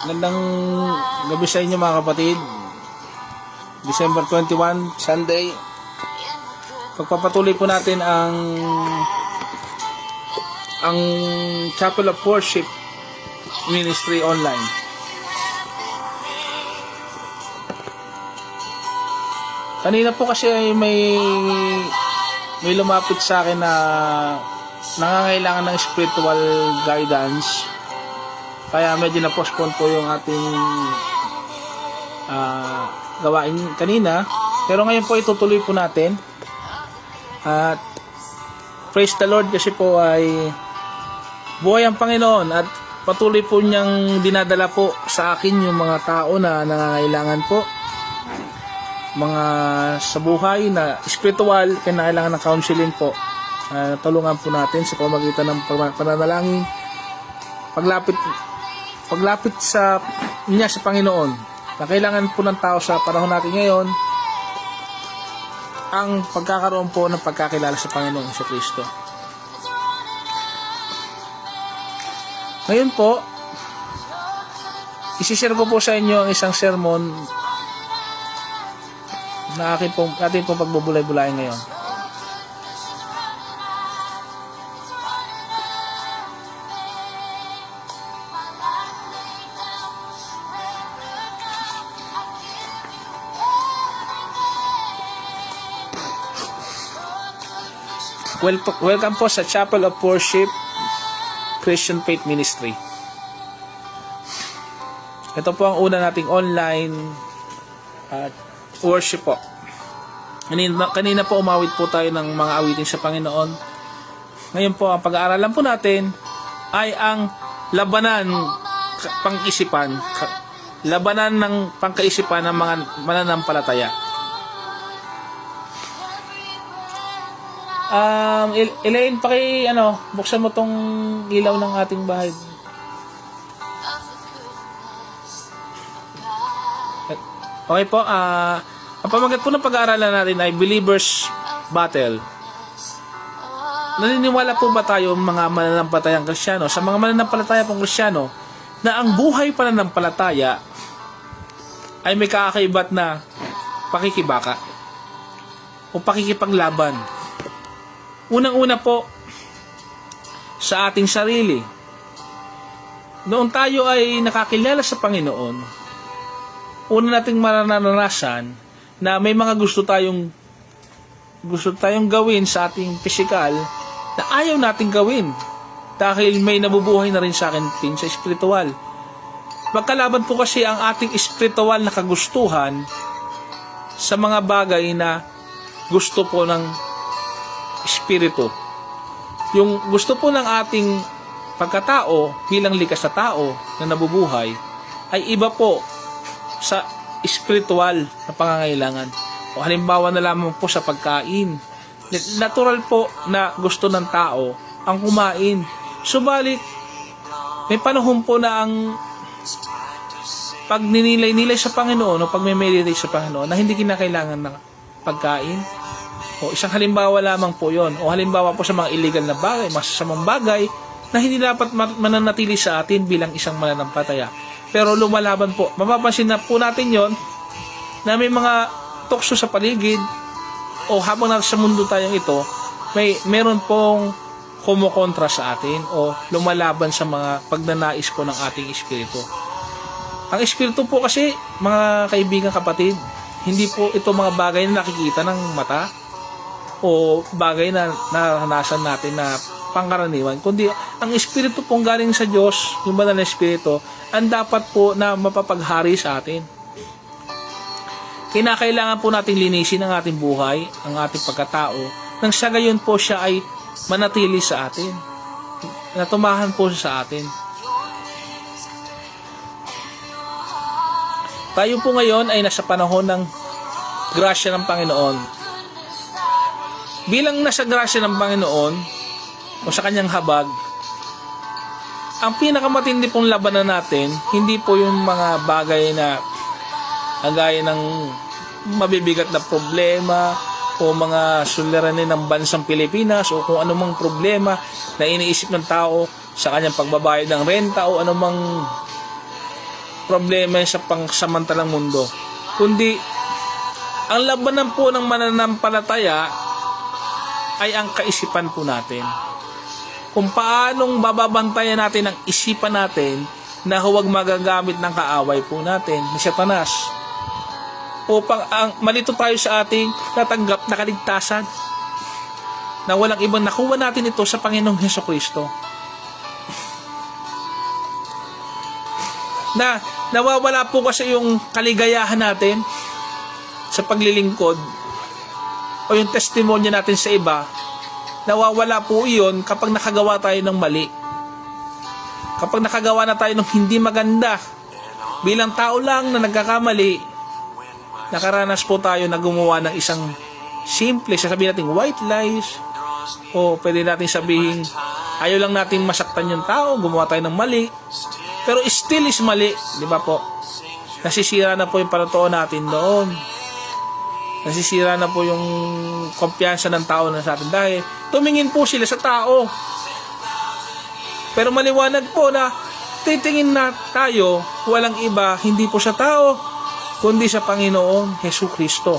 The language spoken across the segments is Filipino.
Magandang gabi sa inyo mga kapatid. December 21, Sunday. Pagpapatuloy po natin ang Chapel of Worship Ministry online. Kanina po kasi ay may lumapit sa akin na nangangailangan ng spiritual guidance. Kaya medyo na-postpone po yung ating gawain kanina. Pero ngayon po itutuloy po natin. At praise the Lord kasi po ay buhay ang Panginoon at patuloy po niyang dinadala po sa akin yung mga tao na nangangailangan po. Mga sa buhay na spiritual, kailangan ng counseling po. Tulungan po natin sa pamamagitan ng pananalangin. Paglapit sa niya sa Panginoon na kailangan po ng tao sa panahon natin ngayon ang pagkakaroon po ng pagkakilala sa Panginoon sa Kristo. Ngayon po, isishare ko po sa inyo ang isang sermon na atin pong pagbubulay-bulay ngayon. Welcome po sa Chapel of Worship Christian Faith Ministry. Ito po ang una nating online worship po. Kanina po umawit po tayo ng mga awitin sa Panginoon. Ngayon po ang pag-aaralan po natin ay ang labanan pang-isipan. Labanan ng pangkaisipan ng mga mananampalataya. Elaine, buksan mo tong ilaw ng ating bahay. Okay po, ang pamagat po ng pag-aaralan natin ay Believer's Battle. Naniniwala po ba tayo mga mananampalatayang Kristiyano, sa mga mananampalataya pong Kristiyano, na ang buhay pananampalataya ay may kakaibat na pakikibaka o pakikipaglaban? Unang-una po, sa ating sarili. Noong tayo ay nakakilala sa Panginoon, una nating mararanasan na may mga gusto tayong gawin sa ating pisikal na ayaw nating gawin dahil may nabubuhay na rin sa akin din sa espiritual. Magkalaban po kasi ang ating espiritual na kagustuhan sa mga bagay na gusto po ng espiritu. Yung gusto po ng ating pagkatao bilang likas na tao na nabubuhay ay iba po sa espiritual na pangangailangan. O halimbawa na lamang po sa pagkain. Natural po na gusto ng tao ang kumain. Subalit, may panahon po na ang pagninilay-nilay sa Panginoon o pagme-meditate sa Panginoon na hindi kinakailangan ng pagkain. O isang halimbawa lamang po yon. O halimbawa po sa mga illegal na bagay, masasamang bagay na hindi dapat mananatili sa atin bilang isang mananampalataya. Pero lumalaban po. Mapapansin na po natin yon na may mga tukso sa paligid o habang nasa mundo tayong ito, meron pong kumukontra sa atin o lumalaban sa mga pagnanais po ng ating espiritu. Ang espiritu po kasi, mga kaibigan, kapatid, hindi po ito mga bagay na nakikita ng mata o bagay na naranasan natin na pangkaraniwan, kundi ang espiritu pong galing sa Diyos, yung banal na espiritu, ang dapat po na mapapaghari sa atin. Kinakailangan po natin linisin ang ating buhay, ang ating pagkatao, nang sa gayon po siya ay manatili sa atin, natumahan po siya sa atin. Tayo po ngayon ay nasa panahon ng grasya ng Panginoon. Bilang nasa grasya ng Panginoon o sa kanyang habag, ang pinakamatindi pong labanan natin, hindi po yung mga bagay na gaya ng mabibigat na problema o mga suliranin ng bansang Pilipinas o kung anumang problema na iniisip ng tao sa kanyang pagbabayad ng renta o anumang problema sa pangsamantalang mundo, kundi ang labanan po ng mananampalataya ay ang kaisipan po natin. Kung paanong bababantayan natin ang isipan natin na huwag magagamit ng kaaway po natin, ni Satanas, upang malito tayo sa ating natanggap na kaligtasan na walang ibang nakuha natin ito sa Panginoong Hesukristo. Na nawawala po kasi yung kaligayahan natin sa paglilingkod o yung testimonya natin sa iba, nawawala po iyon kapag nakagawa tayo ng mali. Kapag nakagawa na tayo ng hindi maganda, bilang tao lang na nagkakamali, nakaranas po tayo na gumawa ng isang simple, sasabihin natin white lies, o pwede natin sabihin ayaw lang natin masaktan yung tao, gumawa tayo ng mali, pero still is mali, di ba po? Nasisira na po yung panatoo natin doon. Nasisira na po yung kumpiyansa ng tao na sa atin dahil tumingin po sila sa tao. Pero maliwanag po na titingin na tayo, walang iba, hindi po sa tao, kundi sa Panginoon Hesukristo.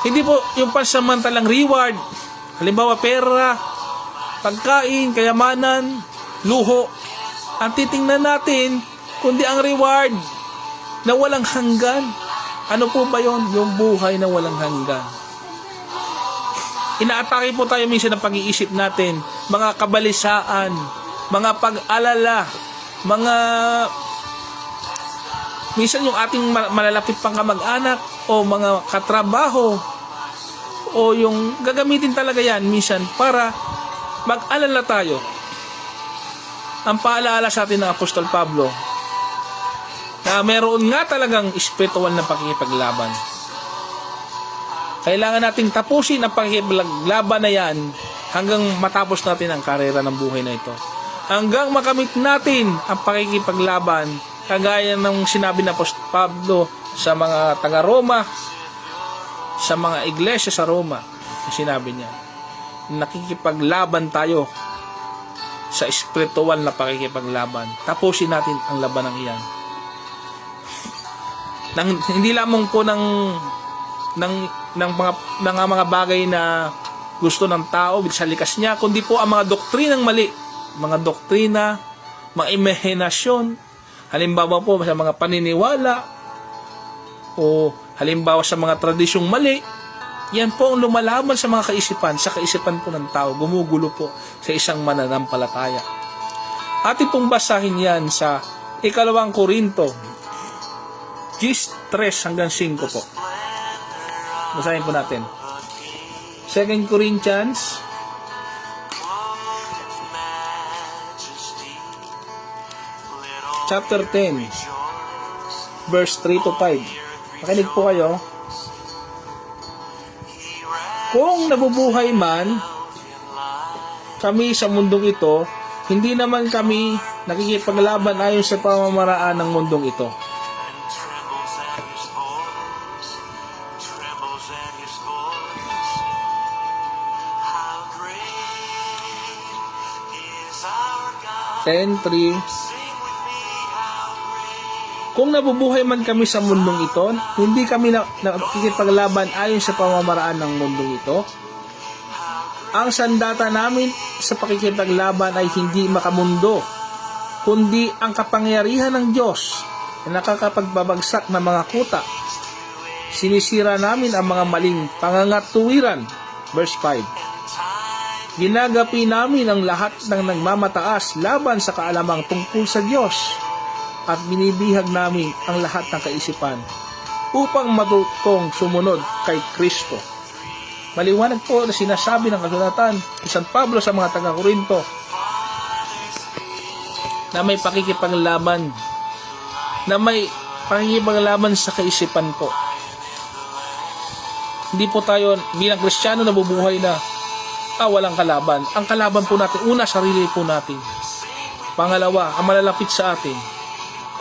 Hindi po yung pansamantalang reward, halimbawa pera, pagkain, kayamanan, luho, ang titingnan natin, kundi ang reward na walang hanggan. Ano po ba yon? Yung buhay na walang hanggan. Inaatake po tayo minsan ng pag-iisip natin, mga kabalisaan, mga pag-alala, mga minsan yung ating malalapit pang kamag-anak o mga katrabaho o yung gagamitin talaga yan minsan para mag-alala tayo. Ang paalaala sa atin ng Apostol Pablo na meron nga talagang espiritual na pakikipaglaban. Kailangan nating tapusin ang pakikipaglaban na yan hanggang matapos natin ang karera ng buhay na ito. Hanggang makamit natin ang pakikipaglaban kagaya ng sinabi ng Apostol Pablo sa mga taga-Roma, sa mga iglesia sa Roma. Sinabi niya, nakikipaglaban tayo sa espiritual na pakikipaglaban. Tapusin natin ang labanang iyan. Hindi lamang po ng mga bagay na gusto ng tao sa likas niya, kundi po ang mga doktrinang mali, mga doktrina, mga imahinasyon, halimbawa po sa mga paniniwala o halimbawa sa mga tradisyong mali. Yan po ang lumalaban sa mga kaisipan, sa kaisipan po ng tao, gumugulo po sa isang mananampalataya. Atin pong basahin yan sa 2 Korinto 3 hanggang 5 po. Basahin po natin. 2 Corinthians chapter 10 verse 3 to 5. Makinig po kayo. Kung nabubuhay man kami sa mundong ito, hindi naman kami nakikipaglaban ayon sa pamamaraan ng mundong ito. Ten, 3. Kung nabubuhay man kami sa mundong ito, hindi kami nakikipaglaban ayon sa pamamaraan ng mundong ito. Ang sandata namin sa pakikipaglaban ay hindi makamundo, kundi ang kapangyarihan ng Diyos na nakakapagbabagsak ng mga kuta. Sinisira namin ang mga maling pangangatuwiran. Verse 5. Ginagapi namin ang lahat ng nagmamataas laban sa kaalamang tungkol sa Diyos at binibihag namin ang lahat ng kaisipan upang matutong sumunod kay Kristo. Maliwanag po na sinasabi ng kasulatan ni San Pablo sa mga taga-Korinto na may pakikipaglaban, sa kaisipan po. Hindi po tayo bilang Kristiyano nabubuhay na walang kalaban. Ang kalaban po natin, una, sarili po natin. Pangalawa, ang malalapit sa atin.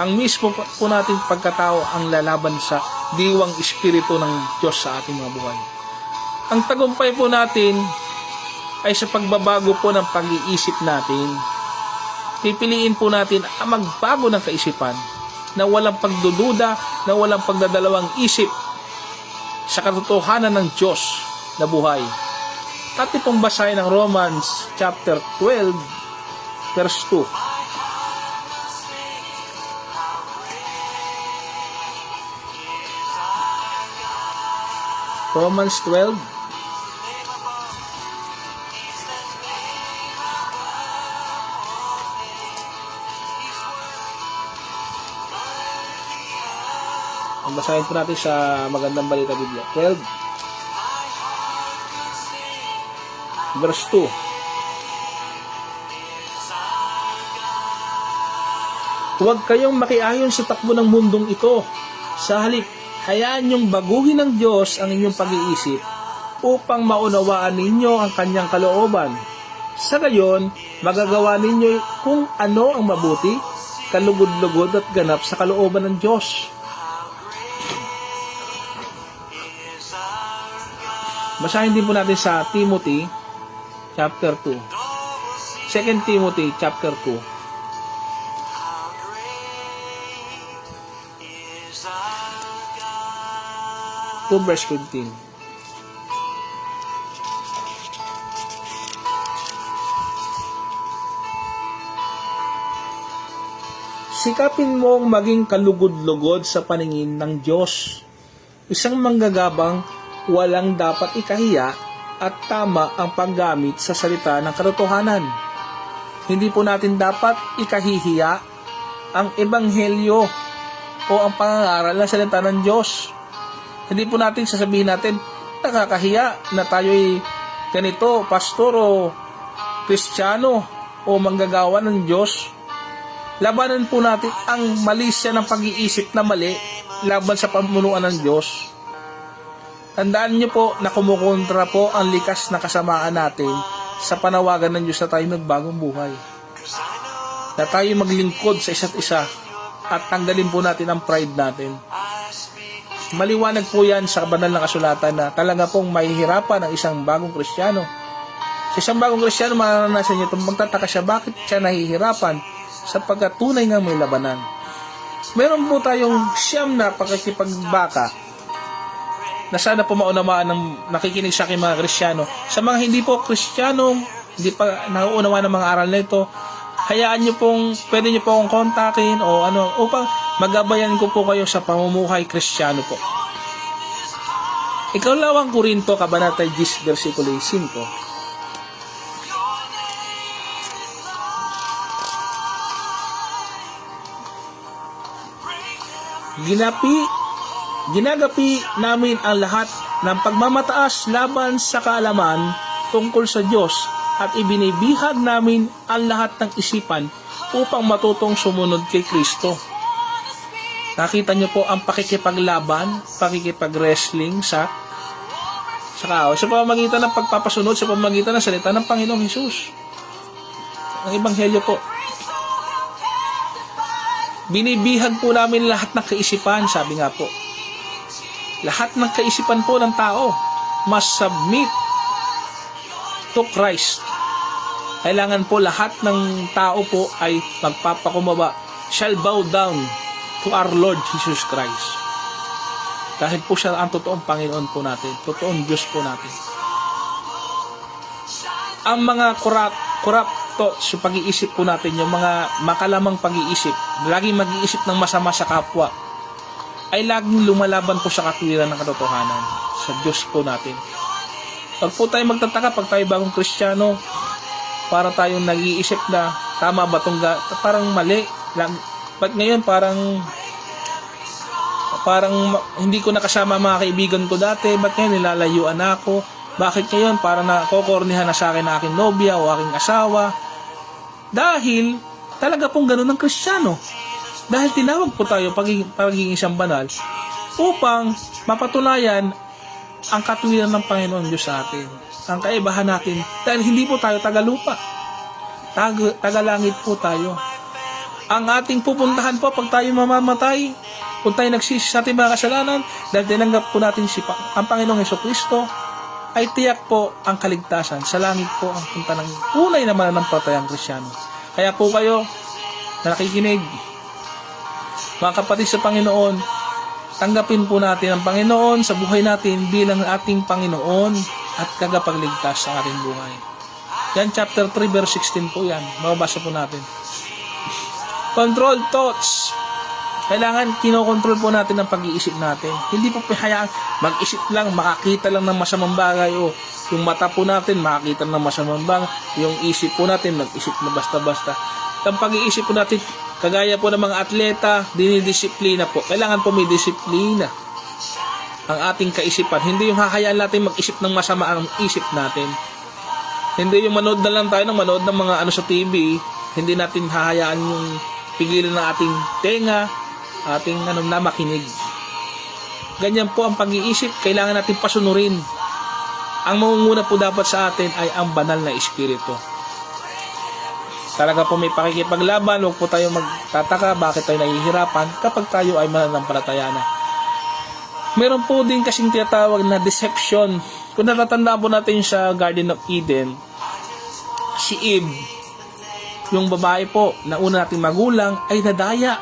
Ang mismo po natin pagkatao ang lalaban sa diwang espiritu ng Diyos sa ating mga buhay. Ang tagumpay po natin ay sa pagbabago po ng pag-iisip natin. pipiliin po natin ang magbago ng kaisipan na walang pagdududa, na walang pagdadalawang isip sa katotohanan ng Diyos na buhay. At itong basahin ng Romans chapter 12 verse 2. Romans 12 ang basahin po natin sa Magandang Balita Biblia 12 verse 2. Huwag kayong makiayon sa takbo ng mundong ito. Sa halip, hayaan niyong baguhin ng Diyos ang inyong pag-iisip upang maunawaan ninyo ang kanyang kalooban. Sa gayon, magagawa ninyo kung ano ang mabuti, kalugod-lugod at ganap sa kalooban ng Diyos. Basahin din po natin sa Timothy chapter 2. 2 Timothy chapter 2. 2 verse 15. Sikapin mong maging kalugod-lugod sa paningin ng Diyos. Isang manggagabang, walang dapat ikahiya at tama ang paggamit sa salita ng katotohanan. Hindi po natin dapat ikahihiya ang ebanghelyo o ang pangangaral ng salita ng Diyos. Hindi po natin sasabihin natin, nakakahiya na tayo'y ganito, pastor o kristyano o manggagawa ng Diyos. Labanan po natin ang malisya ng pag-iisip na mali laban sa pamunuan ng Diyos. Tandaan niyo po na kumukontra po ang likas na kasamaan natin sa panawagan ng Diyos na tayo magbagong buhay. Na tayo maglingkod sa isa't isa at tanggalin po natin ang pride natin. Maliwanag po yan sa banal na kasulatan na talaga pong mahihirapan ang isang bagong Kristiyano. Sa isang bagong Kristiyano, maranasan niyo itong magtataka siya bakit siya nahihirapan sapagkat tunay nga may labanan. Meron po tayong siyam na pagkikipagbaka na sana po maunamaan ng nakikinig sa aking mga Kristiyano. Sa mga hindi po Kristiyano, hindi pa nauunawaan ng mga aral na ito, hayaan nyo pong, pwede nyo po akong kontakin o ano, upang magabayan ko po kayo sa pamumuhay Kristiyano po. Ikalawang Korinto, Kabanata 10, versikulo 5. Ginagapi namin ang lahat ng pagmamataas laban sa kaalaman tungkol sa Diyos at ibinibihag namin ang lahat ng isipan upang matutong sumunod kay Kristo. Nakita niyo po ang pakikipaglaban, pakikipag-wrestling sa kaaway sa pamamagitan ng pagpapasunod, sa pamamagitan ng salita ng Panginoong Hesus. Ang Ebanghelyo po. Binibihag po namin lahat ng kaisipan, sabi nga po. Lahat ng kaisipan po ng tao must submit to Christ. Kailangan po lahat ng tao po ay magpapakumbaba, shall bow down to our Lord Jesus Christ. Dahil po siya ang totoong Panginoon po natin, totoong Diyos po natin. Ang mga korapto sa pag-iisip po natin, yung mga makalamang pag-iisip, laging mag-iisip ng masama sa kapwa, ay laging lumalaban po sa katwiran ng katotohanan sa Diyos po natin. Pag po tayo magtataka, pag tayo bagong Kristiyano, para tayong nag-iisip na tama ba itong parang mali. Ba't ngayon parang hindi ko nakasama mga kaibigan ko dati, ba't ngayon nilalayuan ako, bakit ngayon parang nakokornihan na sa akin na aking nobya o aking asawa. Dahil talaga pong ganun ng Kristiyano. Dahil tinawag po tayo pagiging isang banal upang mapatunayan ang katwiran ng Panginoon Diyos sa atin. Ang kaibahan natin dahil hindi po tayo tagalupa. Tagalangit po tayo. Ang ating pupuntahan po pag tayo mamamatay, kung tayo nagsisi sa ating mga kasalanan, dahil tinanggap po natin ang Panginoong Jesucristo, ay tiyak po ang kaligtasan. Sa langit po ang punta ng tunay na mananampalatayang Kristiyano. Kaya po kayo na nakikinig, mga kapatid sa Panginoon, tanggapin po natin ang Panginoon sa buhay natin bilang ating Panginoon at tagapagligtas sa ating buhay. Yan, chapter 3, verse 16 po yan. Mababasa po natin. Control thoughts. Kailangan kinokontrol po natin ang pag-iisip natin. Hindi po hayaan mag-isip lang, makakita lang ng masamang bagay o yung mata po natin makakita ng masamang bagay. Yung isip po natin mag-isip na basta-basta. Ang pag-iisip po natin, kagaya po ng mga atleta, dinidisiplina po. Kailangan po may disiplina ang ating kaisipan. Hindi yung hahayaan natin mag-isip ng masama ang isip natin. Hindi yung manood na lang tayo ng manood ng mga sa TV. Hindi natin hahayaan yung pigilan ng ating tenga, ating na makinig. Ganyan po ang pag-iisip, kailangan natin pasunurin. Ang mangunguna po dapat sa atin ay ang banal na espiritu. Talaga po may pakikipaglaban, huwag po tayo magtataka bakit tayo nahihirapan kapag tayo ay mananampalataya na. Meron po din kasing tinatawag na deception. Kung natatandaan po natin sa Garden of Eden, si Eve, yung babae po na una nating magulang, ay nadaya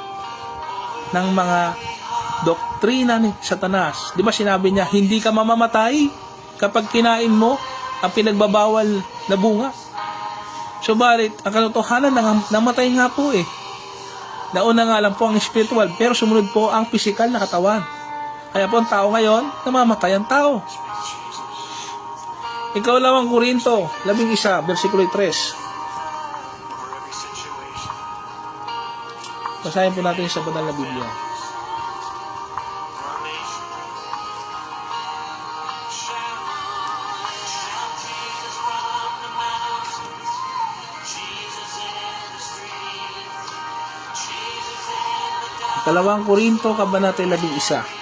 ng mga doktrina ni Satanas. Di ba sinabi niya, hindi ka mamamatay kapag kinain mo ang pinagbabawal na bunga? Subalit, ang katotohanan, namatay nga po eh. Nauna nga lang po ang spiritual, pero sumunod po ang physical na katawan. Kaya po ang tao ngayon, namamatay ang tao. Ikaw lang ang Korinto, 11, versikulo 3. Basahin po natin sa banal na Biblia. Kalawang Korinto, kabanata 11.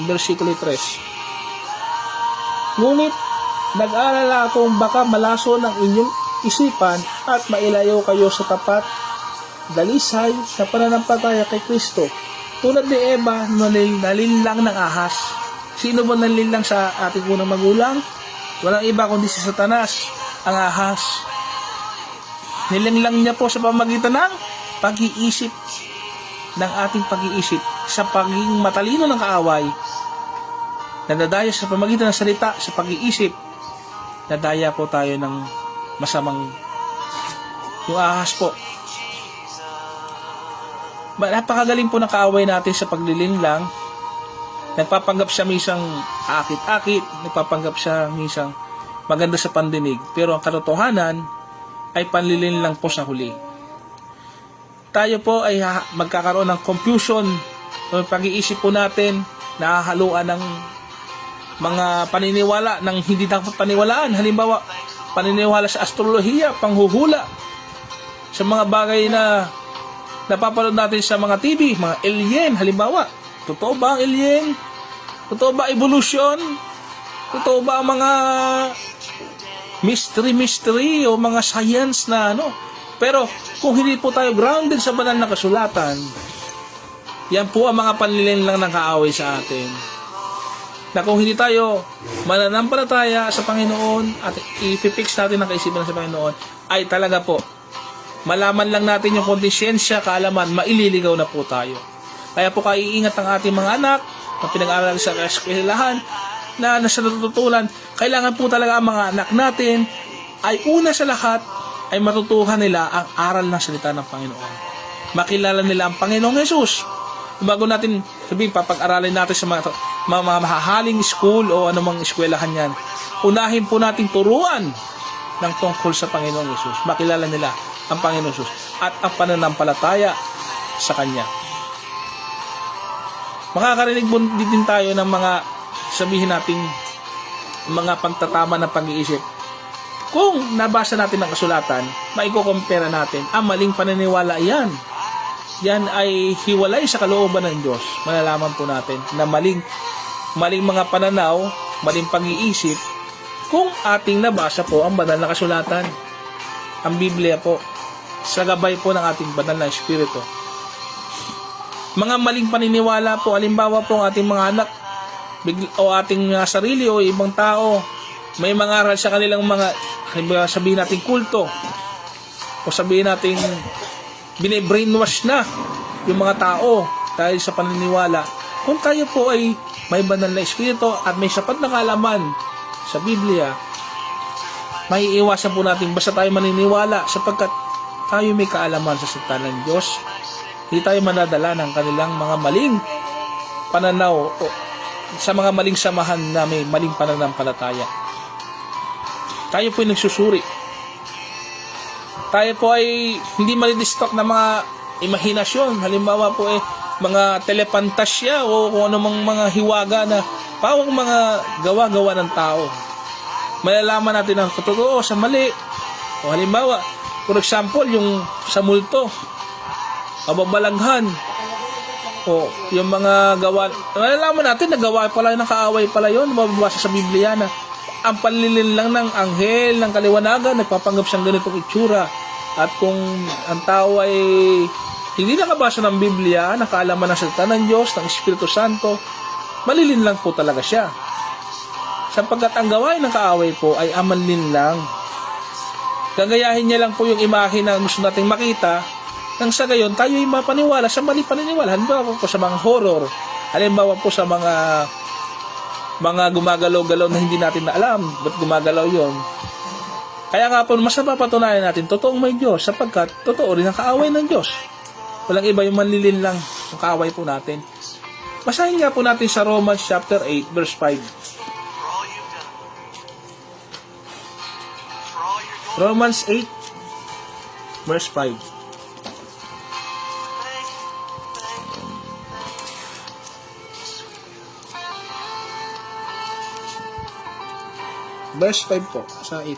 Versikulo 3. Ngunit nag-aalala akong baka malaso ng inyong isipan at mailayo kayo sa tapat dalisay sa pananampalataya kay Kristo. Tulad ni Eva, nalinlang ng ahas. Sino ba nalinlang sa ating unang magulang? Walang iba kundi si Satanas, ang ahas. Nilinlang niya po sa pamagitan ng pag-iisip, ng ating pag-iisip, sa pagiging matalino ng kaaway. Nadadaya sa pamagitan ng salita, sa pag-iisip, nadaya po tayo ng masamang yung ahas po. Napakagaling po ng kaaway natin sa paglilinlang. Nagpapanggap siya misang akit-akit, nagpapanggap siya misang maganda sa pandinig, pero ang katotohanan ay panlilinlang po sa huli. Tayo po ay magkakaroon ng confusion o pag-iisip po natin, nahahaluan ng mga paniniwala ng hindi dapat paniwalaan. Halimbawa, paniniwala sa astrolohiya, panghuhula, sa mga bagay na napapanood natin sa mga TV, mga alien, halimbawa. Totoo ba ang alien? Totoo ba evolution? Totoo ba ang mga mystery o mga science na Pero kung hindi po tayo grounded sa banal na kasulatan, yan po ang mga panlilinlang ng kaaway sa atin. Na kung hindi tayo mananampalataya sa Panginoon at ipipix natin ang kaisipan sa Panginoon, ay talaga po, malaman lang natin yung konsensya, kaalaman, maililigaw na po tayo. Kaya po kaiingat ang ating mga anak na pinag-aaral sa eskwelahan na nasa natututulan. Kailangan po talaga ang mga anak natin ay una sa lahat ay matutuhan nila ang aral ng salita ng Panginoon. Makilala nila ang Panginoong Jesus. Bago natin sabihin, papag-aralin natin sa mga mahahaling school o anumang eskwelahan yan, unahin po natin turuan ng tungkol sa Panginoong Jesus. Makilala nila ang Panginoong Jesus at ang pananampalataya sa Kanya. Makakarinig din tayo ng mga sabihin natin mga pagtatama ng pag-iisip. Kung nabasa natin ang kasulatan, maikukumpara natin ang maling paniniwala yan. Yan ay hiwalay sa kalooban ng Diyos. Malalaman po natin na maling mga pananaw, maling pag-iisip kung ating nabasa po ang banal na kasulatan. Ang Biblia po, sa gabay po ng ating banal na espiritu. Mga maling paniniwala po, halimbawa po ang ating mga anak, o ating sarili o ibang tao, may mangaral sa kanilang mga, sabihin natin kulto, o sabihin natin bine-brainwash na yung mga tao dahil sa paniniwala. Kung tayo po ay may banal na espiritu at may sapat na kaalaman sa Biblia, may iwasan po natin basta tayo maniniwala, sapagkat tayo may kaalaman sa salita ng Diyos. Hindi tayo manadala ng kanilang mga maling pananaw o sa mga maling samahan na may maling pananampalataya. Tayo po ay nagsusuri. Tayo po ay hindi malidistock na mga imahinasyon. Halimbawa po mga telepantasya o kung anumang mga hiwaga na pawang mga gawa-gawa ng tao. Malalaman natin ang totoo sa mali. O halimbawa, for example, yung sa multo, kababalaghan, o yung mga gawa, malalaman natin na gawa pala ng kaaway pala yun, mababasa sa Biblia na ang panlilin lang ng anghel ng kaliwanagan, nagpapanggap siyang ganitong itsura. At kung ang tao ay hindi nakabasa ng Biblia, nakaalaman ng salita ng Diyos, ng Espiritu Santo, malilin lang po talaga siya. Sapagkat ang gawain ng kaaway po ay amanlin lang. Gagayahin niya lang po yung imahe na gusto nating makita, nang sa gayon tayo ay mapaniwala sa mali paniniwala. Halimbawa po sa mga horror, halimbawa po sa mga gumagalaw-galaw na hindi natin na alam ba't gumagalaw yon. Kaya nga po, mas napapatunayan natin totoong may Diyos, sapagkat totoo rin ang kaaway ng Diyos. Walang iba yung manlilin lang ang kaaway po natin. Basahin nga po natin sa Romans chapter 8 verse 5. Romans 8 verse 5. Verse 5 po, sa 8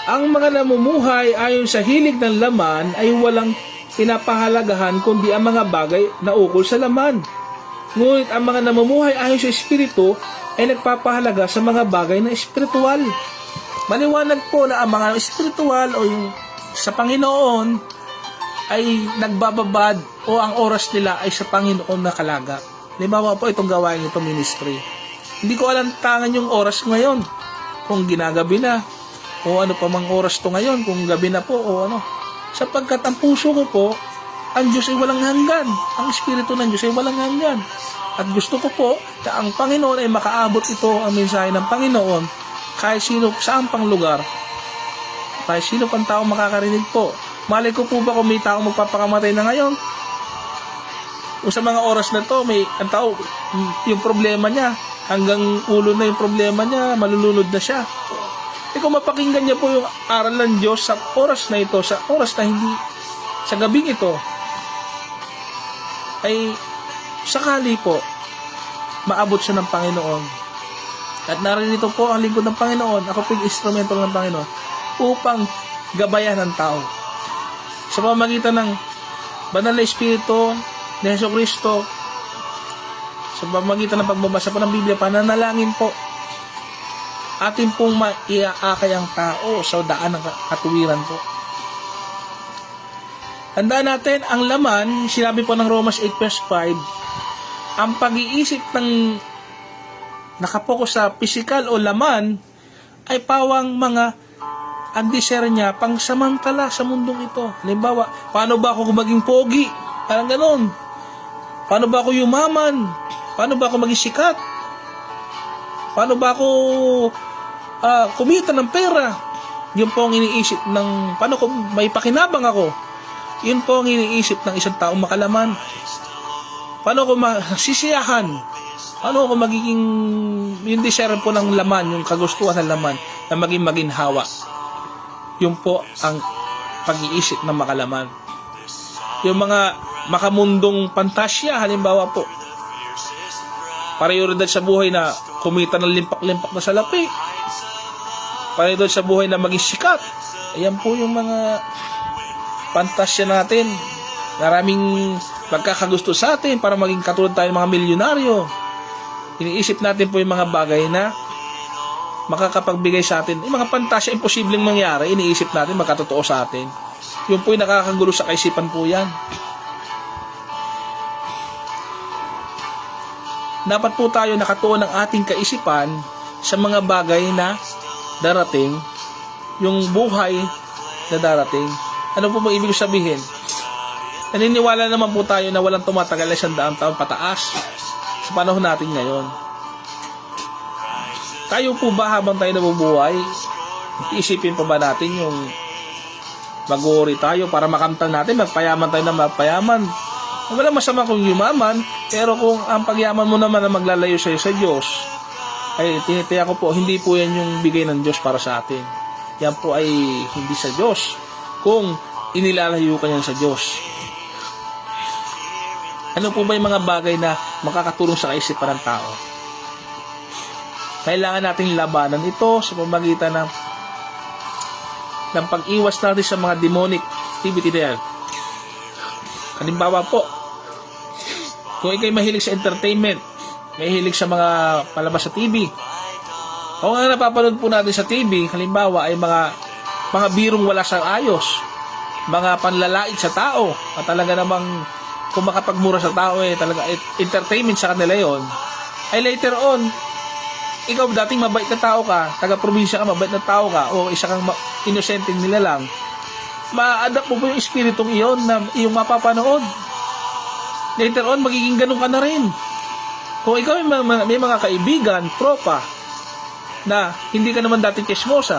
Ang mga namumuhay ayon sa hilig ng laman ay walang pinapahalagahan kundi ang mga bagay na ukol sa laman. Ngunit ang mga namumuhay ayon sa Espiritu ay nagpapahalaga sa mga bagay na espiritual. Maliwanag po na ang mga espiritual o yung sa Panginoon ay nagbababad o ang oras nila ay sa Panginoon na kalaga. Halimbawa po itong gawain itong ministry. Hindi ko alam tangan yung oras ngayon, kung ginagabi na, o ano pa mang oras to ngayon, kung gabi na po, o ano. Sapagkat ang puso ko po, ang Diyos ay walang hanggan. Ang Espiritu ng Diyos ay walang hanggan. At gusto ko po, na ang Panginoon ay makaabot ito, ang mensahe ng Panginoon, kahit sino, saan pang lugar, kahit sino pang tao makakarinig po. Malay ko po ba kung may taong magpapakamatay na ngayon? O sa mga oras na to, may ang tao, yung problema niya, hanggang ulo na yung problema niya, malulunod na siya. Kung mapakinggan niya po yung aral ng Diyos sa oras na ito, sa oras na hindi, sa gabing ito, ay sakali po, maabot siya ng Panginoon. At narinito po ang lingkod ng Panginoon, ako po yung instrumento ng Panginoon, upang gabayan ng tao. Sa pamamagitan ng banal na Espiritu ni Jesucristo, sa pamamagitan ng pagbabasa po ng Biblia, pananalangin po, atin pong maiaakay ang tao sa daan ng katuwiran po. Tandaan natin, ang laman, sinabi po ng Romans 8 verse 5, ang pag-iisip ng nakapokus sa physical o laman, ay pawang mga ang desire niya pangsamantala sa mundong ito. Halimbawa, paano ba ako maging pogi? Parang ganon. Paano ba ako yumaman? Paano ba ako maging sikat? Paano ba ako kumita ng pera? Yun po ang iniisip ng, paano ko may pakinabang ako? Yun po ang iniisip ng isang taong makalaman. Paano ko masisiyahan? Paano ko magiging, yung desire po ng laman, yung kagustuhan ng laman, na maging maginhawa. Yun po ang pag-iisip ng makalaman. Yung mga makamundong pantasya, halimbawa po, prioridad sa buhay na kumita ng limpak-limpak na salapi. Prioridad sa buhay na maging sikat. Ayan po yung mga pantasya natin. Maraming magkakagusto sa atin para maging katulad tayo mga milyonaryo. Iniisip natin po yung mga bagay na makakapagbigay sa atin. Yung mga pantasya imposibleng mangyari, iniisip natin magkatotoo sa atin. Yung po yung nakakagulo sa kaisipan po yan. dapat po tayo nakatuon ng ating kaisipan sa mga bagay na darating, yung buhay na darating. Ano po ba ibig sabihin? Naniniwala naman po tayo na walang tumatagal na 100 taon pataas sa panahon natin ngayon. Tayo po ba habang tayo nabubuhay, iisipin pa ba natin yung mag-worry tayo para makamtan natin, magpayaman tayo na magpayaman? Walang masama kung yumaman, pero kung ang pagyaman mo naman na maglalayo sa'yo sa Diyos, ay tinitiya ko po, hindi po yan yung bigay ng Diyos para sa atin. Yan po ay hindi sa Diyos kung inilalayo ka yan sa Diyos. Ano po ba yung mga bagay na makakatulong sa kaisipan ng tao? Kailangan nating labanan ito sa pamamagitan ng pag-iwas natin sa mga demonic activity na yan. Halimbawa po, kung ikay mahilig sa entertainment, mahilig sa mga palabas sa TV, o nga napapanood po natin sa TV, halimbawa ay mga birong wala sa ayos, mga panlalait sa tao, at talaga namang kung makapagmura sa tao talaga entertainment sa kanila yon, ay later on, ikaw dating mabait na tao ka, taga-probinsya ka, mabait na tao ka, o isa kang inosenteng nila lang, ma-adapt mo po yung espiritong iyon na iyong mapapanood. Later on, magiging ganun ka na rin. Kung ikaw may mga kaibigan, tropa, na hindi ka naman dating chismosa,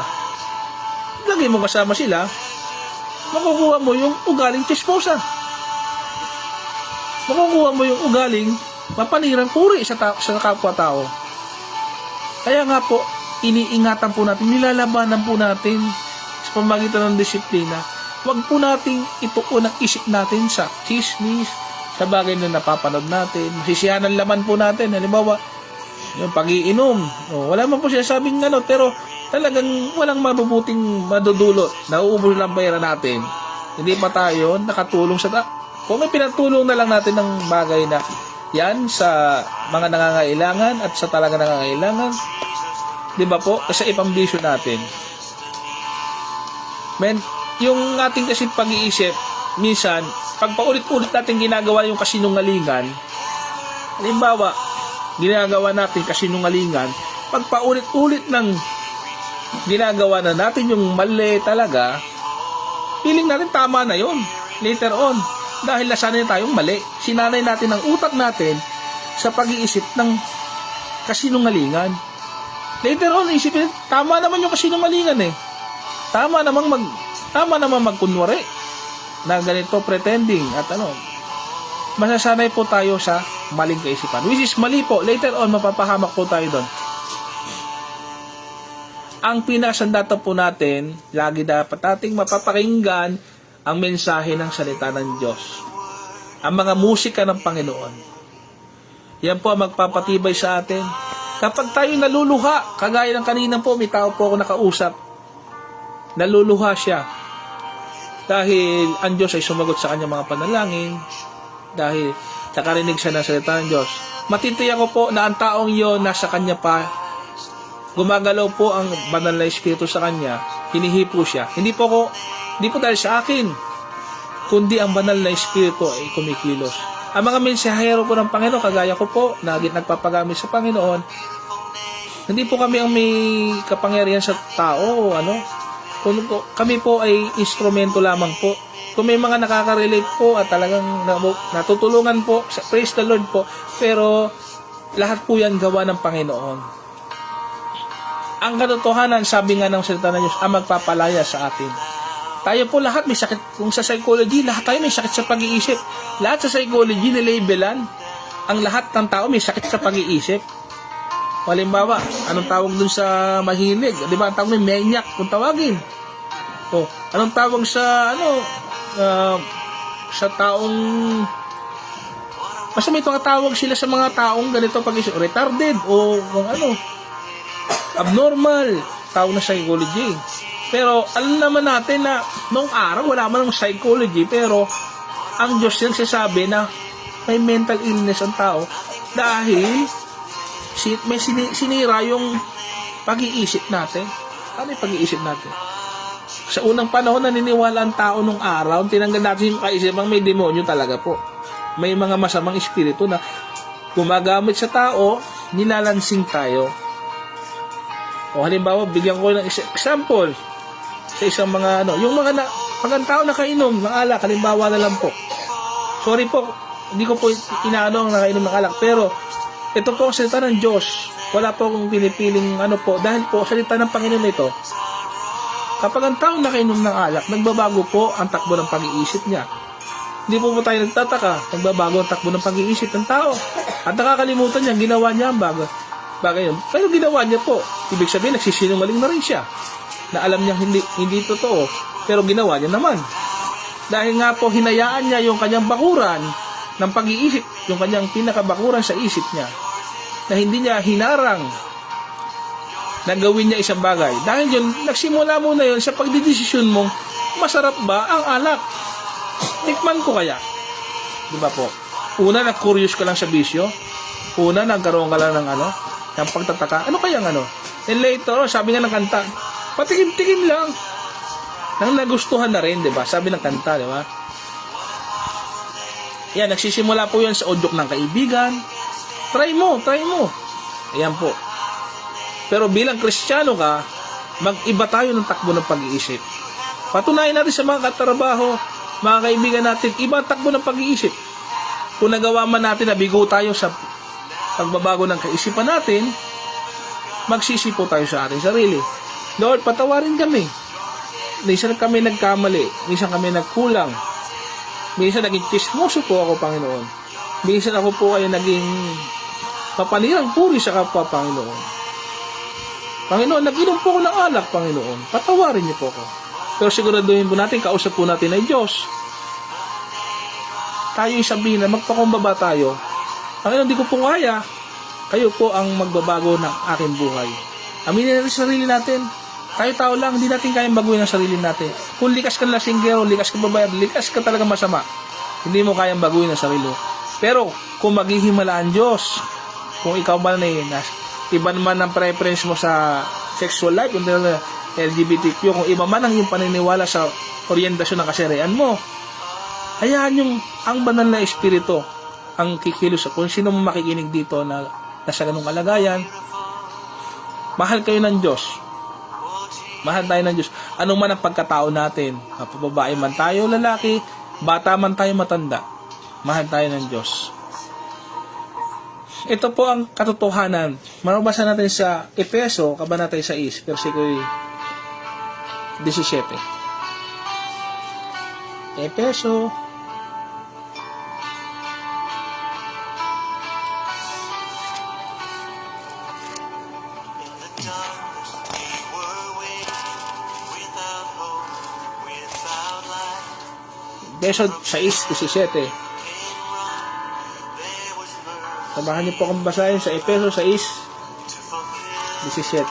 lagay mo kasama sila, makukuha mo yung ugaling chismosa. Makukuha mo yung ugaling mapanirang puri sa kapwa-tao. Kaya nga po, iniingatan po natin, nilalabanan po natin sa pamamagitan ng disiplina. Huwag po nating ituon ang isip natin sa chismis, sa bagay na napapanood natin. Masisiyahan ang laman po natin. Halimbawa, yung pag-iinom. Wala man po siya sabing pero talagang walang mabubuting madudulot. Nauubos lang bayaran natin. Hindi pa tayo nakatulong sa kung may pinatulong na lang natin ng bagay na yan sa mga nangangailangan at sa talaga nangangailangan, di ba po? Kasi ipambisyo natin. Yung ating kasi pag-iisip, minsan, pag paulit-ulit natin ginagawa yung kasinungalingan, halimbawa, ginagawa natin kasinungalingan, pag paulit-ulit ng ginagawa na natin yung mali talaga, feeling natin tama na yon later on. Dahil nasanay tayong mali. Sinanay natin ang utak natin sa pag-iisip ng kasinungalingan. Later on, isipin, tama naman yung kasinungalingan Tama naman magkunwari na ganito pretending at masasanay po tayo sa maling kaisipan. Which is mali po. Later on, mapapahamak po tayo doon. Ang pinakasandata po natin, lagi dapat nating mapapakinggan ang mensahe ng salita ng Diyos. Ang mga musika ng Panginoon. Yan po ang magpapatibay sa atin. Kapag tayo naluluha, kagaya ng kanina po, may tao po ako nakausap. Naluluha siya. Dahil ang Diyos ay sumagot sa kanyang mga panalangin. Dahil nakarinig siya ng salita ng Diyos. Matitiyak ko po na ang taong iyon nasa kanya pa. Gumagalaw po ang banal na espiritu sa kanya. Hinihipo siya. Hindi po dahil sa akin, kundi ang banal na espiritu ay kumikilos. Ang mga mensahero po ng Panginoon, kagaya ko po, na nagpapagamit sa Panginoon, hindi po kami ang may kapangyarihan sa tao, kami po ay instrumento lamang po. Kung may mga nakaka-relate po at talagang natutulungan po, praise the Lord po, pero lahat po yan gawa ng Panginoon. Ang katotohanan, sabi nga ng salita ng Diyos, ang magpapalaya sa atin. Tayo po lahat may sakit. Kung sa psychology, lahat tayo may sakit sa pag-iisip. Lahat sa psychology nilabelan. Ang lahat ng tao may sakit sa pag-iisip. Halimbawa, anong tawag dun sa mahilig? Di ba? Ang tawag may maniac kung tawagin. Anong tawag sa sa taong basta may tawag sila sa mga taong ganito pag-isip. Retarded o kung abnormal. Tawag na psychology. Pero alam naman natin na noong araw wala man ng psychology, pero ang Diyos yung sasabi na may mental illness ang tao dahil may sinira yung pag-iisip natin. Ano yung pag-iisip natin? Sa unang panahon, naniniwala ang tao nung araw, tinanggal natin yung kaisipang may demonyo talaga po. May mga masamang espiritu na gumagamit sa tao, nilalansing tayo. O halimbawa, bigyan ko ng example sa isang mga yung mga pag ang tao nakainom ng alak, halimbawa na lang po. Sorry po, hindi ko po inaano ang nakainom ng alak, pero ito po ang salita ng Diyos. Wala po akong pinipiling dahil po salita ng Panginoon ito. Kapag ang tao nakainom ng alak, nagbabago po ang takbo ng pag-iisip niya. Hindi po tayo nagtataka, nagbabago ang takbo ng pag-iisip ng tao. At nakakalimutan niya, ginawa niya ang bagay yun. Pero ginawa niya po. Ibig sabihin, nagsisinungaling na rin siya. Na alam niya hindi totoo, pero ginawa niya naman. Dahil nga po, hinayaan niya yung kanyang bakuran ng pag-iisip, yung kanyang pinakabakuran sa isip niya, na hindi niya hinarang na gawin niya isang bagay. Dahil yun, nagsimula muna yun sa pagdidesisyon mong, masarap ba ang alak? Tikman ko kaya? Diba po? Una, nag-curious ka lang sa bisyo. Una, nagkaroon ka lang ng ng pagtataka. Ano kaya And later, sabi nga ng kanta, patikim-tikim lang. Nang nagustuhan na rin, diba? Sabi ng kanta, diba? Yan, nagsisimula po yan sa udyok ng kaibigan. Try mo. Ayan po. Pero bilang Kristiyano ka, mag-iba tayo ng takbo ng pag-iisip. Patunayan natin sa mga katrabaho, mga kaibigan natin, iba takbo ng pag-iisip. Kung nagawa man natin na bigo tayo sa pagbabago ng kaisipan natin, magsisi po tayo sa ating sarili. Lord, patawarin kami. Minsan kami nagkamali, minsan kami nagkulang, minsan naging chismoso po ako, Panginoon. Minsan ako po ay naging papanirang puri sa kapwa, Panginoon. Panginoon, nag-inom po ako ng alak, Panginoon. Patawarin niyo po ako. Pero siguraduhin po natin, kausap po natin ay Diyos. Tayo sabihin na magpakumbaba tayo. Panginoon, di ko po kaya. Kayo po ang magbabago ng aking buhay. Aminin natin sa sarili natin. Tayo-tao lang, hindi natin kayang baguhin ang sarili natin. Kung likas ka lasinggero, likas ka babayad, likas ka talaga masama, hindi mo kayang baguhin ang sarili. Pero, kung maghihimala ang Diyos, kung ikaw man iba naman ang preference mo sa sexual life, kung LGBTQ, kung iba man ang yung paniniwala sa orientasyon ng kasarian mo, hayaan yung ang banal na espiritu ang kikilos. Kung sino mo makikinig dito na nasa ganung kalagayan, mahal kayo ng Diyos. Mahal tayo ng Diyos. Ano man ang pagkatao natin, babae man tayo, lalaki, bata man tayo, matanda, mahal tayo ng Diyos. Ito po ang katotohanan. Marabasa natin sa Efeso, kabanata 6, versikulo 17. Efeso Efeso 6:17. Samahan niyo po akong basahin sa Efeso 6:17.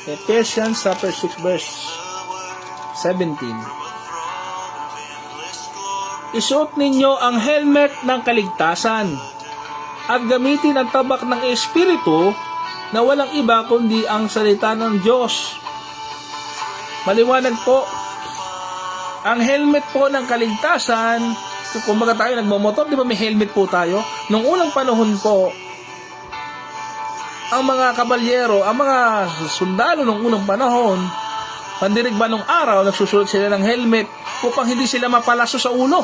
Ephesians chapter 6 verse 17. Isuot ninyo ang helmet ng kaligtasan at gamitin ang tabak ng Espiritu na walang iba kundi ang salita ng Diyos. Maliwanag po, ang helmet po ng kaligtasan, kung baga tayo nagmamotor, di ba may helmet po tayo? Nung unang panahon po, ang mga kabalyero, ang mga sundalo nung unang panahon, pandirigma nung araw, nagsusuot sila ng helmet upang hindi sila mapalaso sa ulo.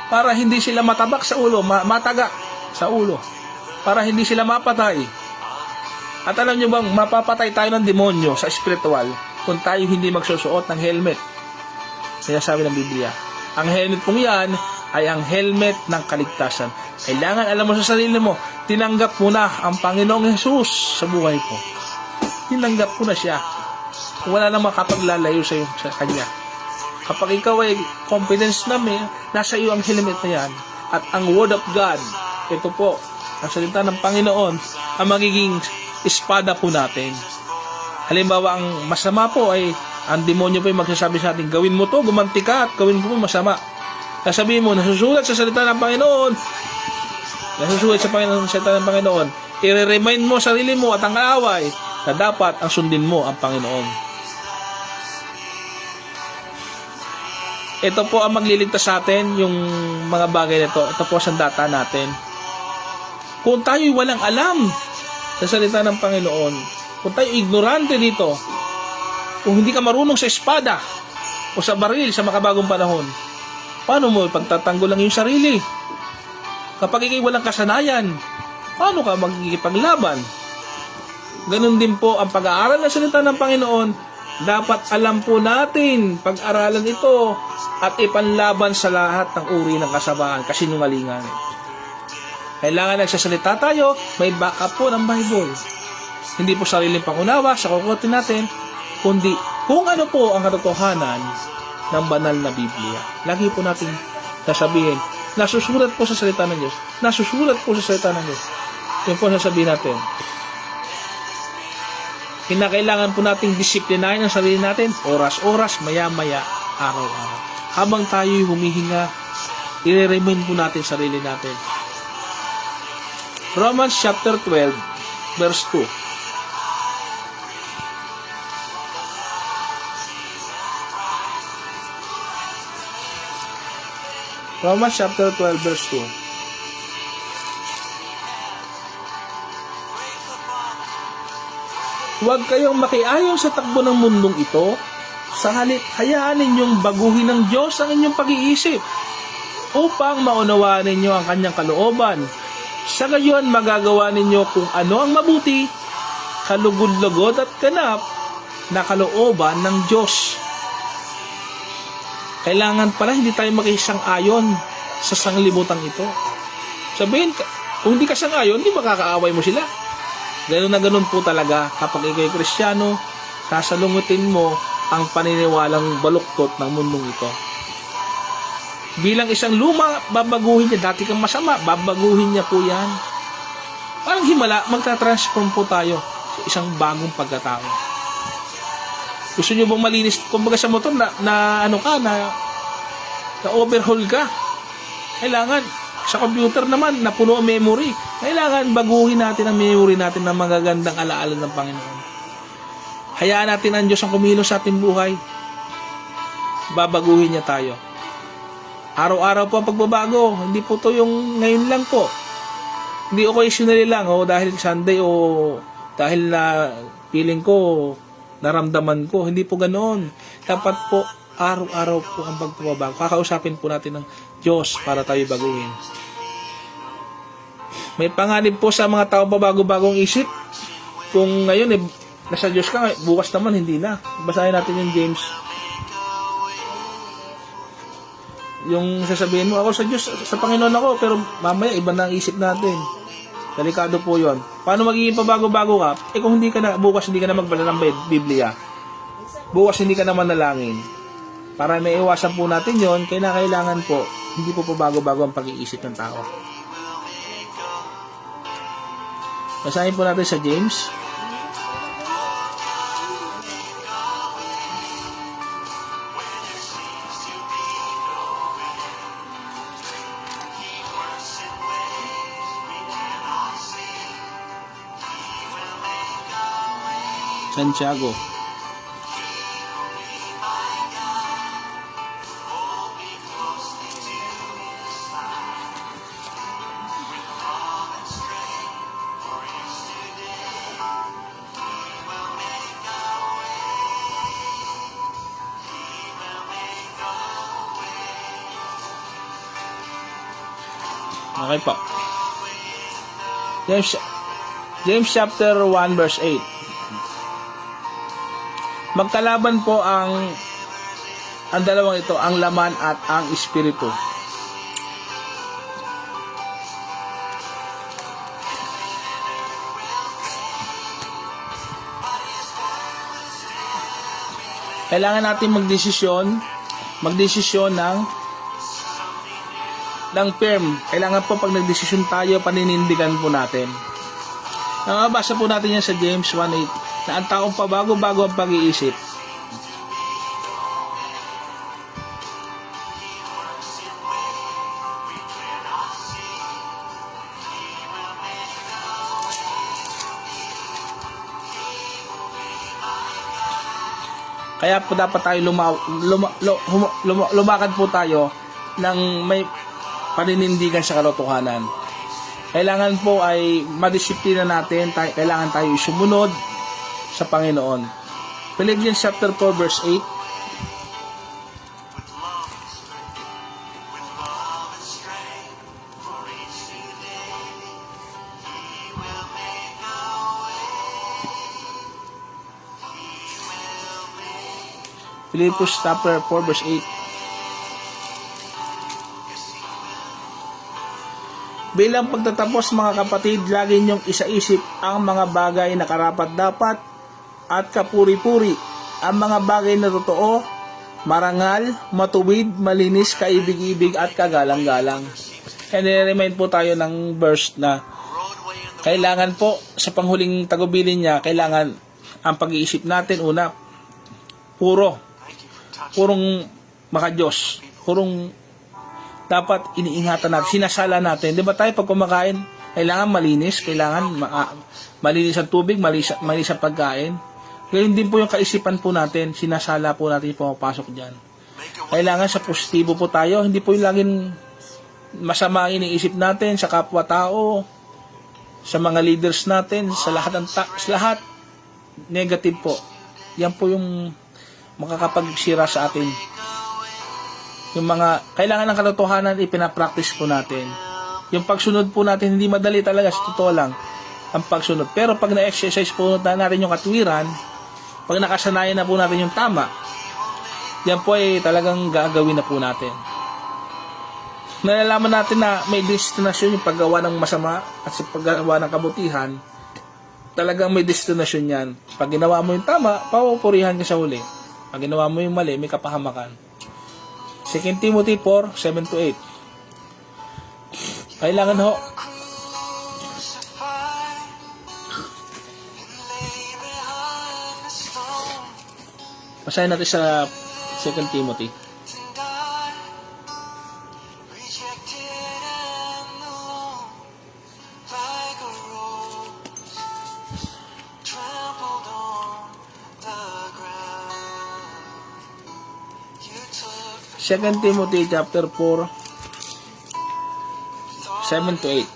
Para hindi sila matabak sa ulo, mataga sa ulo. Para hindi sila mapatay. At alam nyo bang, mapapatay tayo ng demonyo sa spiritual kung tayo hindi magsusuot ng helmet. Kaya sabi ng Biblia, ang helmet pong yan ay ang helmet ng kaligtasan. Kailangan alam mo sa sarili mo, tinanggap mo na ang Panginoong Jesus sa buhay ko. Tinanggap mo na siya. Wala nang makapaglalayo sa iyo sa Kanya. Kapag ikaw ay confidence na nasa iyo ang helmet na yan, at ang Word of God, ito po, ang salita ng Panginoon, ang magiging espada po natin. Halimbawa, ang masama po ay ang demonyo po ay magsasabi sa atin, gawin mo to, gumanti ka at gawin mo masama. Sasabihin mo, nasusulat sa salita ng Panginoon, nasusulat sa salita ng Panginoon, i-remind mo sarili mo at ang kaaway na dapat ang sundin mo ang Panginoon. Ito po ang magliligtas sa atin, yung mga bagay na ito. Ito po ang data natin. Kung tayo'y walang alam sa salita ng Panginoon, kung tayo ignorante dito, kung hindi ka marunong sa espada o sa baril sa makabagong panahon, paano mo ipagtatanggol lang yung sarili? Kapag ikay walang kasanayan, paano ka magkikipaglaban? Ganun din po ang pag-aaral ng salita ng Panginoon. Dapat alam po natin pag-aralan ito at ipanlaban sa lahat ng uri ng kasamaan, kasinungalingan. Kailangan nagsasalita tayo, may backup po ng Bible. Hindi po sariling pangunawa sa kukutin natin, kundi kung ano po ang katotohanan ng banal na Biblia. Lagi po natin sasabihin, nasusulat po sa salita ng Diyos. Nasusulat po sa salita ng Diyos. Yun po sasabihin natin. Kinakailangan po nating disiplinahin ang sarili natin, oras-oras, maya-maya, araw-araw. Habang tayo'y humihinga, i-remind po natin sarili natin. Romans chapter 12, verse 2. Romans chapter 12, verse 2. Huwag kayong makiayon sa takbo ng mundong ito, sa halip hayaan ninyong baguhin ng Diyos ang inyong pag-iisip, upang maunawaan ninyo ang kanyang kalooban. Sa gayon, magagawa ninyo kung ano ang mabuti, kalugod-lugod at ganap na kalooban ng Diyos. Kailangan pala hindi tayo makisang-ayon sa sanglibutang ito. Sabihin, kung hindi ka sang-ayon, hindi makakaaway mo sila. Ganun na ganun po talaga kapag ikay Kristiyano, sasalungutin mo ang paniniwalang baluktot ng mundong ito. Bilang isang luma, babaguhin niya. Dati kang masama, babaguhin niya po yan. Parang himala, magta-transform po tayo sa isang bagong pagkatao. Gusto niyo bang malinis? Kumbaga sa motor na overhaul ka. Kailangan, sa computer naman, napuno ang memory. Kailangan baguhin natin ang memory natin ng magagandang alaala ng Panginoon. Hayaan natin ang Diyos ang kumilos sa ating buhay. Babaguhin niya tayo. Araw-araw po ang pagbabago. Hindi po to yung ngayon lang po. Hindi occasionally lang dahil Sunday dahil na feeling ko, naramdaman ko. Hindi po ganoon. Dapat po araw-araw po ang pagbabago. Kakausapin po natin ng Diyos para tayo baguhin. May panganib po sa mga taong pabago-bagong isip. Kung ngayon nasa Diyos ka, bukas naman hindi na. Basahin natin yung James. Yung sasabihin mo, ako sa Diyos, sa Panginoon ako, pero mamaya iba na ang isip natin. Delikado po yon. Paano magiging pabago-bago ka? Kung hindi ka na, bukas hindi ka na magbasa ng Biblia. Bukas hindi ka na manalangin. Para may iwasan po natin yon, kailangan po, hindi po pabago-bago ang pag-iisip ng tao. Basahin po natin sa James. Santiago. Okay po. James chapter 1 verse 8. Magkalaban po ang dalawang ito, ang laman at ang espiritu. Kailangan natin magdesisyon ng firm. Kailangan po pag nagdesisyon tayo, paninindigan po natin. Nabasa po natin yan sa James 1:8. Na ang taong pabago-bago ang pag-iisip. Kaya po dapat tayo lumakad po tayo ng may paninindigan sa katotohanan. Kailangan po ay madisiplina natin, kailangan tayo sumunod sa Panginoon. Philippians chapter 4 verse 8. Philippians chapter 4 verse 8. Bilang pagtatapos mga kapatid, lagi niyong isaisip ang mga bagay na karapat-dapat at kapuri-puri, ang mga bagay na totoo, marangal, matuwid, malinis, kaibig-ibig at kagalang-galang. And remind po tayo ng verse na kailangan po sa panghuling tagubilin niya, kailangan ang pag-iisip natin una, purong maka-Diyos, purong dapat iniingatan natin, sinasala natin. Di ba tayo pag kumakain, kailangan malinis, kailangan malinis ang tubig, malinis ang pagkain. Ngayon din po yung kaisipan po natin, sinasala po natin yung pumapasok dyan. Kailangan sa positibo po tayo, hindi po yung laging masama ang iniisip natin sa kapwa-tao, sa mga leaders natin, sa lahat negative po. Yan po yung makakapagsira sa atin. Yung mga kailangan ng katotohanan ipinapractice po natin. Yung pagsunod po natin hindi madali talaga, sa totoo lang ang pagsunod. Pero pag na-exercise po natin yung katwiran, pag nakasanayan na po natin yung tama, yan po ay talagang gagawin na po natin. Nalalaman natin na may destinasyon yung paggawa ng masama at sa paggawa ng kabutihan, talagang may destinasyon yan. Pag ginawa mo yung tama, papupurihan ka sa huli. Pag ginawa mo yung mali, may kapahamakan. 2 Timothy 4, 7-8. Kailangan ho. Basahin natin sa 2 Timothy. Second Timothy chapter 4 7-8.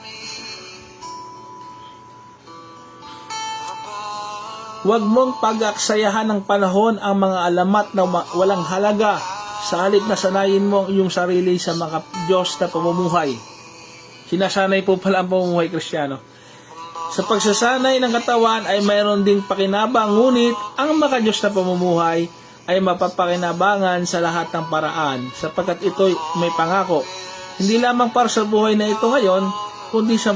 Huwag mong pag-aksayahan ng panahon ang mga alamat na walang halaga, sa halip na sanayin mo ang iyong sarili sa mga Diyos na pamumuhay. Sinasanay po pala ang pamumuhay Kristiyano. Sa pagsasanay ng katawan ay mayroon ding pakinabang, ngunit ang mga Diyos na pamumuhay ay mapapakinabangan sa lahat ng paraan, sapagkat ito'y may pangako, hindi lamang para sa buhay na ito ngayon, kundi sa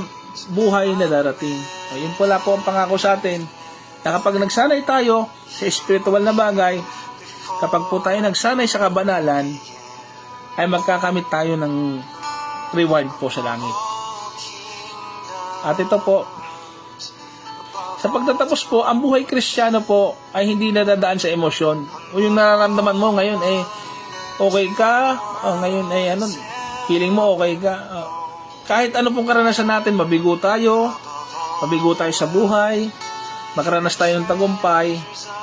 buhay na darating. Ayun pala po ang pangako sa atin, na kapag nagsanay tayo sa spiritual na bagay, kapag po tayo nagsanay sa kabanalan, ay magkakamit tayo ng reward po sa langit. At ito po, sa pagtatapos po, ang buhay Kristiyano po ay hindi nadadaan sa emosyon. O yung nararamdaman mo ngayon okay ka, ngayon feeling mo okay ka. Kahit ano pong karanasan natin, mabigo tayo sa buhay, makaranas tayo ng tagumpay,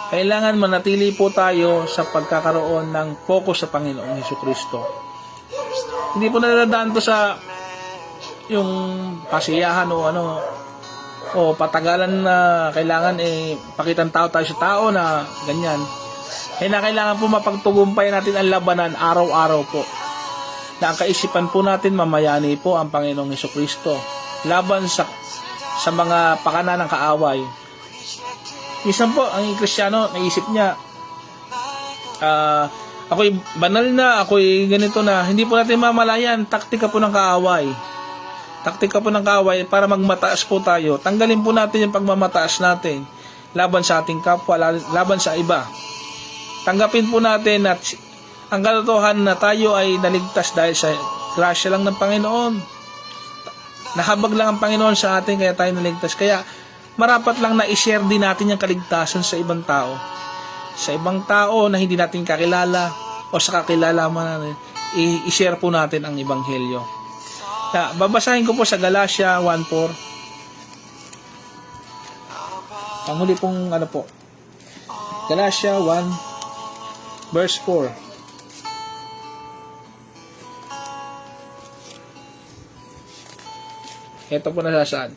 kailangan manatili po tayo sa pagkakaroon ng focus sa Panginoong Hesukristo. Hindi po nadadaan to sa yung pasiyahan o patagalan na kailangan pakitang tao tayo sa tao na ganyan. Kailangan po mapagtugumpay natin ang labanan araw-araw po. Na ang kaisipan po natin mamayani po ang Panginoong Hesukristo laban sa mga pakana ng kaaway. Minsan po ang Kristiyano naisip niya ako'y banal na, ako'y ganito na. Hindi po natin mamalayan, taktika po ng kaaway. Taktika po ng kaaway para magmataas po tayo. Tanggalin po natin yung pagmamataas natin laban sa ating kapwa, laban sa iba. Tanggapin po natin at ang katotohanan na tayo ay naligtas dahil sa grasya lang ng Panginoon. Nahabag lang ang Panginoon sa atin kaya tayo naligtas. Kaya marapat lang na i-share din natin yung kaligtasan sa ibang tao. Sa ibang tao na hindi natin kakilala o sa kakilala man, i-share po natin ang Ebanghelyo. Babasahin ko po sa Galatia 1:4. Panghuli pong Galatia 1:4. verse 4. Ito po nasasaan.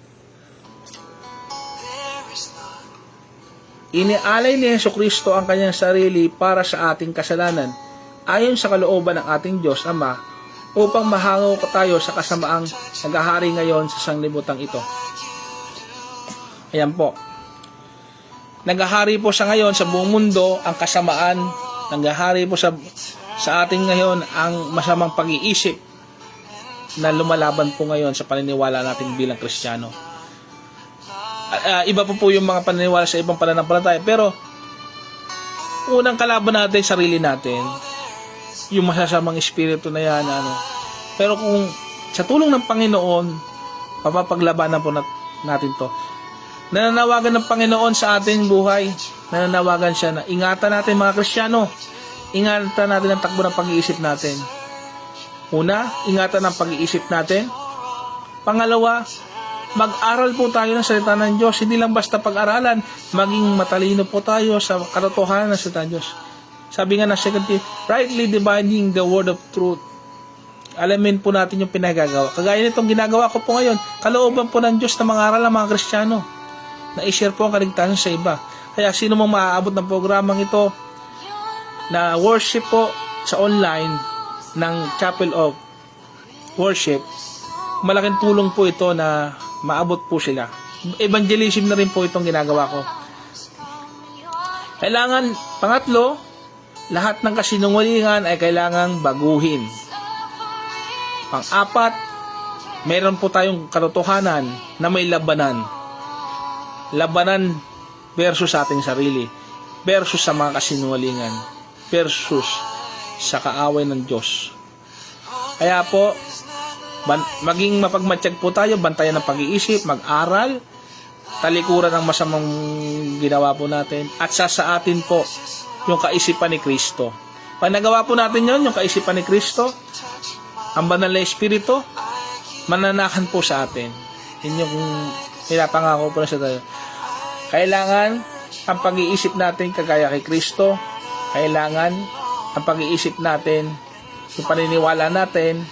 Inialay ni Jesucristo ang kanyang sarili para sa ating kasalanan ayon sa kalooban ng ating Diyos Ama upang mahangaw tayo sa kasamaang naghahari ngayon sa sanglibutan ito. Ayan po. Naghahari po sa ngayon sa buong mundo ang kasamaan. Naghahari po sa ating ngayon ang masamang pag-iisip na lumalaban po ngayon sa paniniwala natin bilang Kristiyano. Iba po yung mga paniniwala sa ibang pananampalataya, pero unang kalaban natin sarili natin, yung masasamang espiritu na yan, pero kung sa tulong ng Panginoon, papapaglabanan po natin to. Nananawagan ng Panginoon sa ating buhay, nananawagan siya na ingatan natin mga Kristiyano, ingatan natin ang takbo ng pag-iisip natin. Una, ingatan ang pag-iisip natin. Pangalawa, mag-aral po tayo ng salita ng Diyos. Hindi lang basta pag-aralan, maging matalino po tayo sa katotohanan ng salita ng Diyos. Sabi nga na 2 Timothy, rightly dividing the word of truth. Alamin po natin yung pinagagawa. Kagaya nitong ginagawa ko po ngayon, kalooban po ng Diyos na mangaral ang mga Kristiyano. Na i-share po ang kaligtasan sa iba. Kaya sino mang maaabot ng programang ito na worship po sa online ng Chapel of Worship, malaking tulong po ito na maabot po sila. Evangelism na rin po itong ginagawa ko. Kailangan, pangatlo, lahat ng kasinungalingan ay kailangang baguhin. Pang-apat, mayroon po tayong katotohanan na may labanan. Labanan versus sa ating sarili, versus sa mga kasinungalingan, versus sa kaaway ng Diyos. Kaya po, maging mapagmatsyag po tayo, bantayan ng pag-iisip, mag-aral, talikuran ang masamang ginawa po natin, at sasaatin po yung kaisipan ni Kristo. Pag nagawa po natin yon, yung kaisipan ni Kristo, ang banal na Espiritu, mananahan po sa atin. Yun yung pinapangako po na sa tayo. Kailangan ang pag-iisip natin kagaya kay Kristo, kailangan ang pag-iisip natin, yung paniniwala natin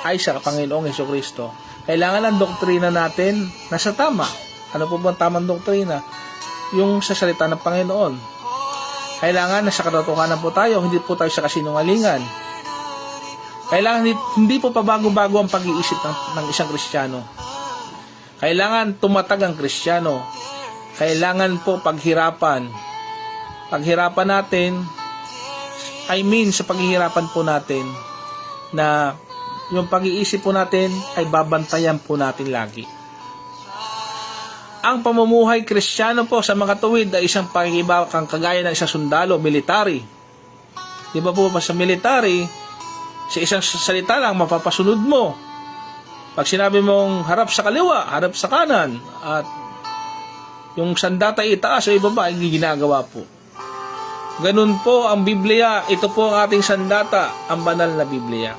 ay sa Panginoong Jesucristo. Kailangan ang doktrina natin nasa tama. Ano po ba ang tamang doktrina? Yung sa salita ng Panginoon. Kailangan nasa katotohanan po tayo, hindi po tayo sa kasinungalingan. Kailangan hindi po pabago-bago ang pag-iisip ng isang Kristiyano. Kailangan tumatag ang Kristiyano. Kailangan po paghirapan. Paghirapan natin, sa paghihirapan po natin na yung pag-iisip po natin ay babantayan po natin lagi. Ang pamumuhay Kristiyano po sa mga tuwid ay isang pakikibakang kagaya ng isang sundalo, military. Di ba po sa military, sa isang salita lang mapapasunod mo. Pag sinabi mong harap sa kaliwa, harap sa kanan, at yung sandata itaas o ibaba, ay ginagawa po. Ganun po ang Biblia, ito po ang ating sandata, ang banal na Biblia.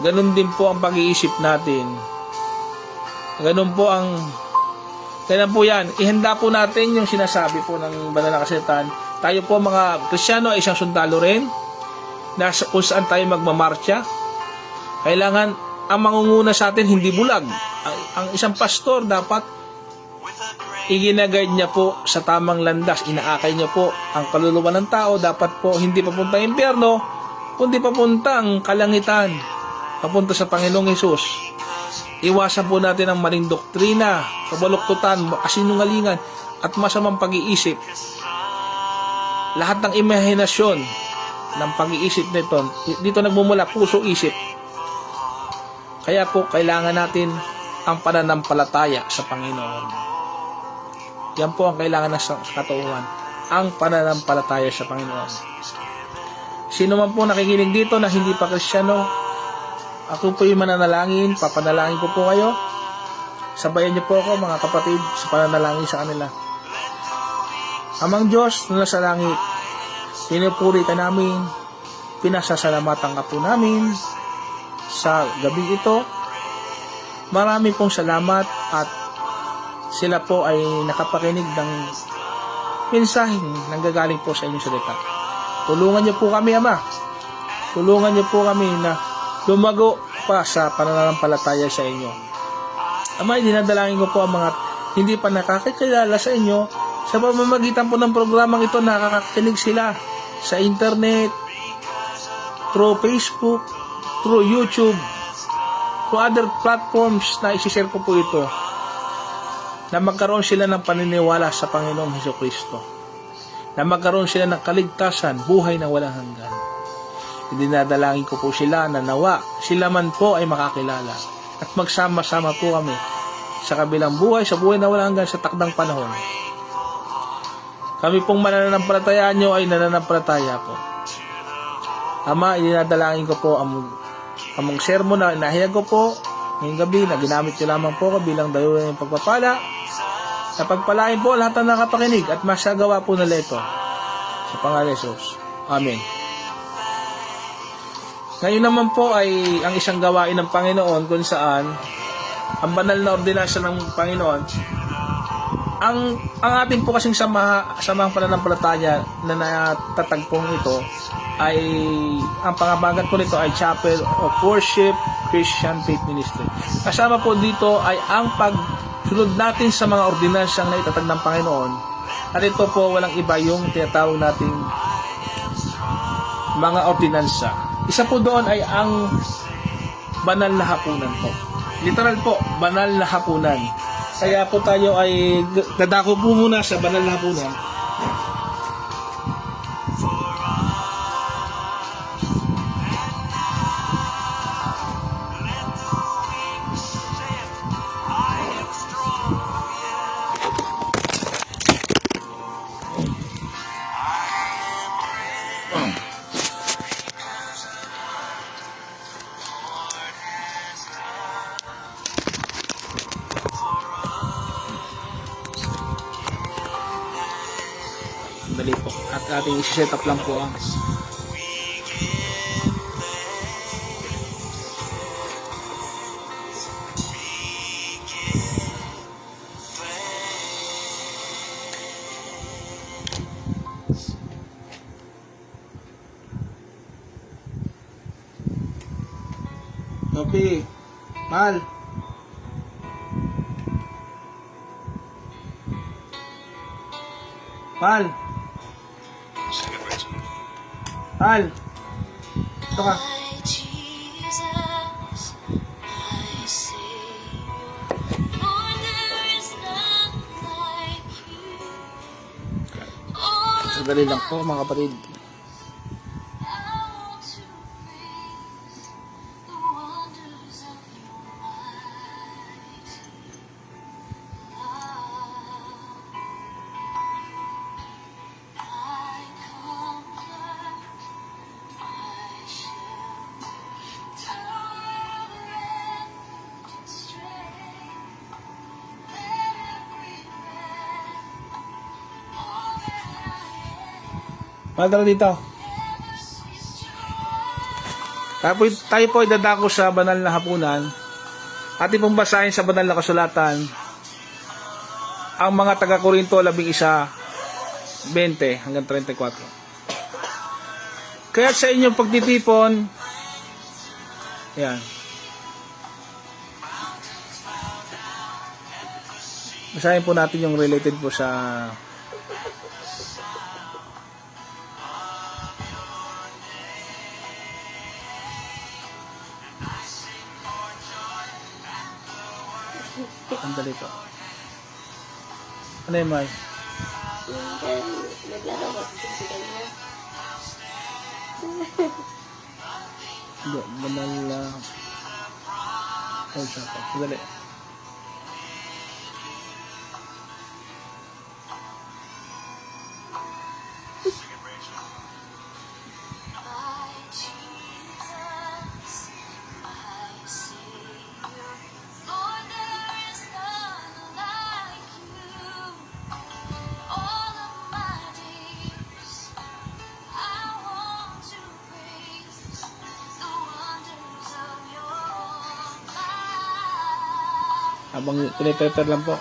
Ganun din po ang pag-iisip natin. Ganun po yan. Ihanda po natin yung sinasabi po ng banal na kasulatan. Tayo po mga Kristiyano ay isang sundalo rin, na kung saan tayo magmamarcha. Kailangan ang mangunguna sa atin hindi bulag. Ang isang pastor dapat iginagayad niya po sa tamang landas, inaakay niya po ang kaluluwa ng tao, dapat po hindi papunta ang impyerno, kundi papunta ang kalangitan, papunta sa Panginoong Hesus. Iwasan po natin ang maling doktrina, kabaluktutan, kasinungalingan, at masamang pag-iisip. Lahat ng imahinasyon ng pag-iisip nito, dito nagmumula puso-isip. Kaya po, kailangan natin ang pananampalataya sa Panginoon. Yan po ang kailangan ng katuuan, ang pananampalataya sa Panginoon. Sino man po nakikinig dito na hindi pa Kristiyano, ako po yung mananalangin, papanalangin ko po kayo. Sabayan niyo po ako mga kapatid sa pananalangin sa kanila. Amang Diyos na nasa langit, pinupuri ka namin, pinasasalamatan ka po namin sa gabi ito. Marami pong salamat at sila po ay nakapakinig ng mensaheng nanggagaling po sa inyong salita. Tulungan niyo po kami, Ama. Tulungan niyo po kami na lumago pa sa pananampalataya sa inyo. Ama, dinadalangin ko po ang mga hindi pa nakakakilala sa inyo sa pamamagitan po ng programang ito. Nakakakinig sila sa internet, through Facebook, through YouTube, through other platforms na isishare ko po ito, na magkaroon sila ng paniniwala sa Panginoong Hesukristo, na magkaroon sila ng kaligtasan, buhay na walang hanggan. Dinadalangin ko po sila na nawa sila man po ay makakilala at magsama-sama po kami sa kabilang buhay, sa buhay na walang hanggan sa takdang panahon. Kami pong mananampalataya nyo ay nananampalataya po. Ama, dinadalangin ko po among sermon na inahayag ko po ngayong gabi na ginamit nyo lamang po kabilang dayuhan ng pagpapala. Sa pagpalain po lahat ng nakapakinig at masagawa po nila ito. Sa pangalan ni Jesus. Amen. Ngayon naman po ay ang isang gawain ng Panginoon kung saan ang banal na ordinasya ng Panginoon, ang ating po kasing samahang pananampalataya na natatagpong ito ay, ang pangabangan po nito ay Chapel of Worship Christian Faith Ministry. Kasama po dito ay ang pagsunod natin sa mga ordinasyang na itatag ng Panginoon. At ito po walang iba yung tinatawag nating mga ordinansa. Isa po doon ay ang banal na hapunan po. Literal po, banal na hapunan. Kaya po tayo ay dadako po muna sa banal na hapunan. Dali po. At ating isi-set up lang po ang Topi, Mal. Mal. Mal. Ito ka. Sandali lang po mga kapatid. Madala dito. Tayo po ay dadako sa banal na hapunan. Ating pong basahin sa banal na kasulatan ang mga taga-Korinto 11:20 hanggang 34. Kaya sa inyong pagtitipon, yan. Basahin po natin yung related po sa Andali po. Ano yung May? Naglaro ko sa simpikan niya. Hindi, banal lang. Ay, saka. Andali. Habang piniprepare lang po.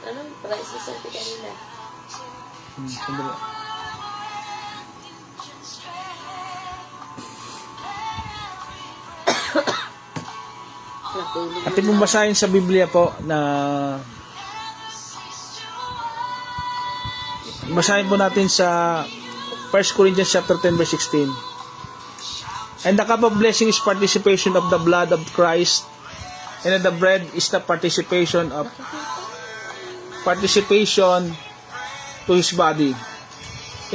Anong try? Ating pong basahin sa Biblia po na basahin po natin sa 1 Corinthians chapter 10 verse 16. And the cup of blessing is participation of the blood of Christ, and the bread is the participation to His body.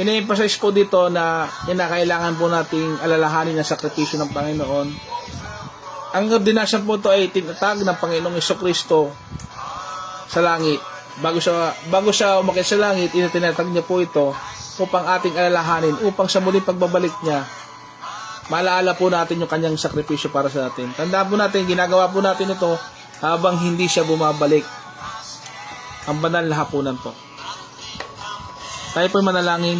Ina-emphasize po dito na kinakailangan po nating alalahanin ang sakripisyo ng Panginoon. Ang ordinasyon po ito ay tinatag ng Panginoong Jesucristo sa langit. Bago siya umakyat sa langit, itinatag niya po ito upang ating alalahanin, upang sa muling pagbabalik niya, maalaala po natin yung kanyang sakripisyo para sa atin. Tandaan po natin, ginagawa po natin ito habang hindi siya bumabalik. Ang banal na hapunan po. Tayo po manalangin.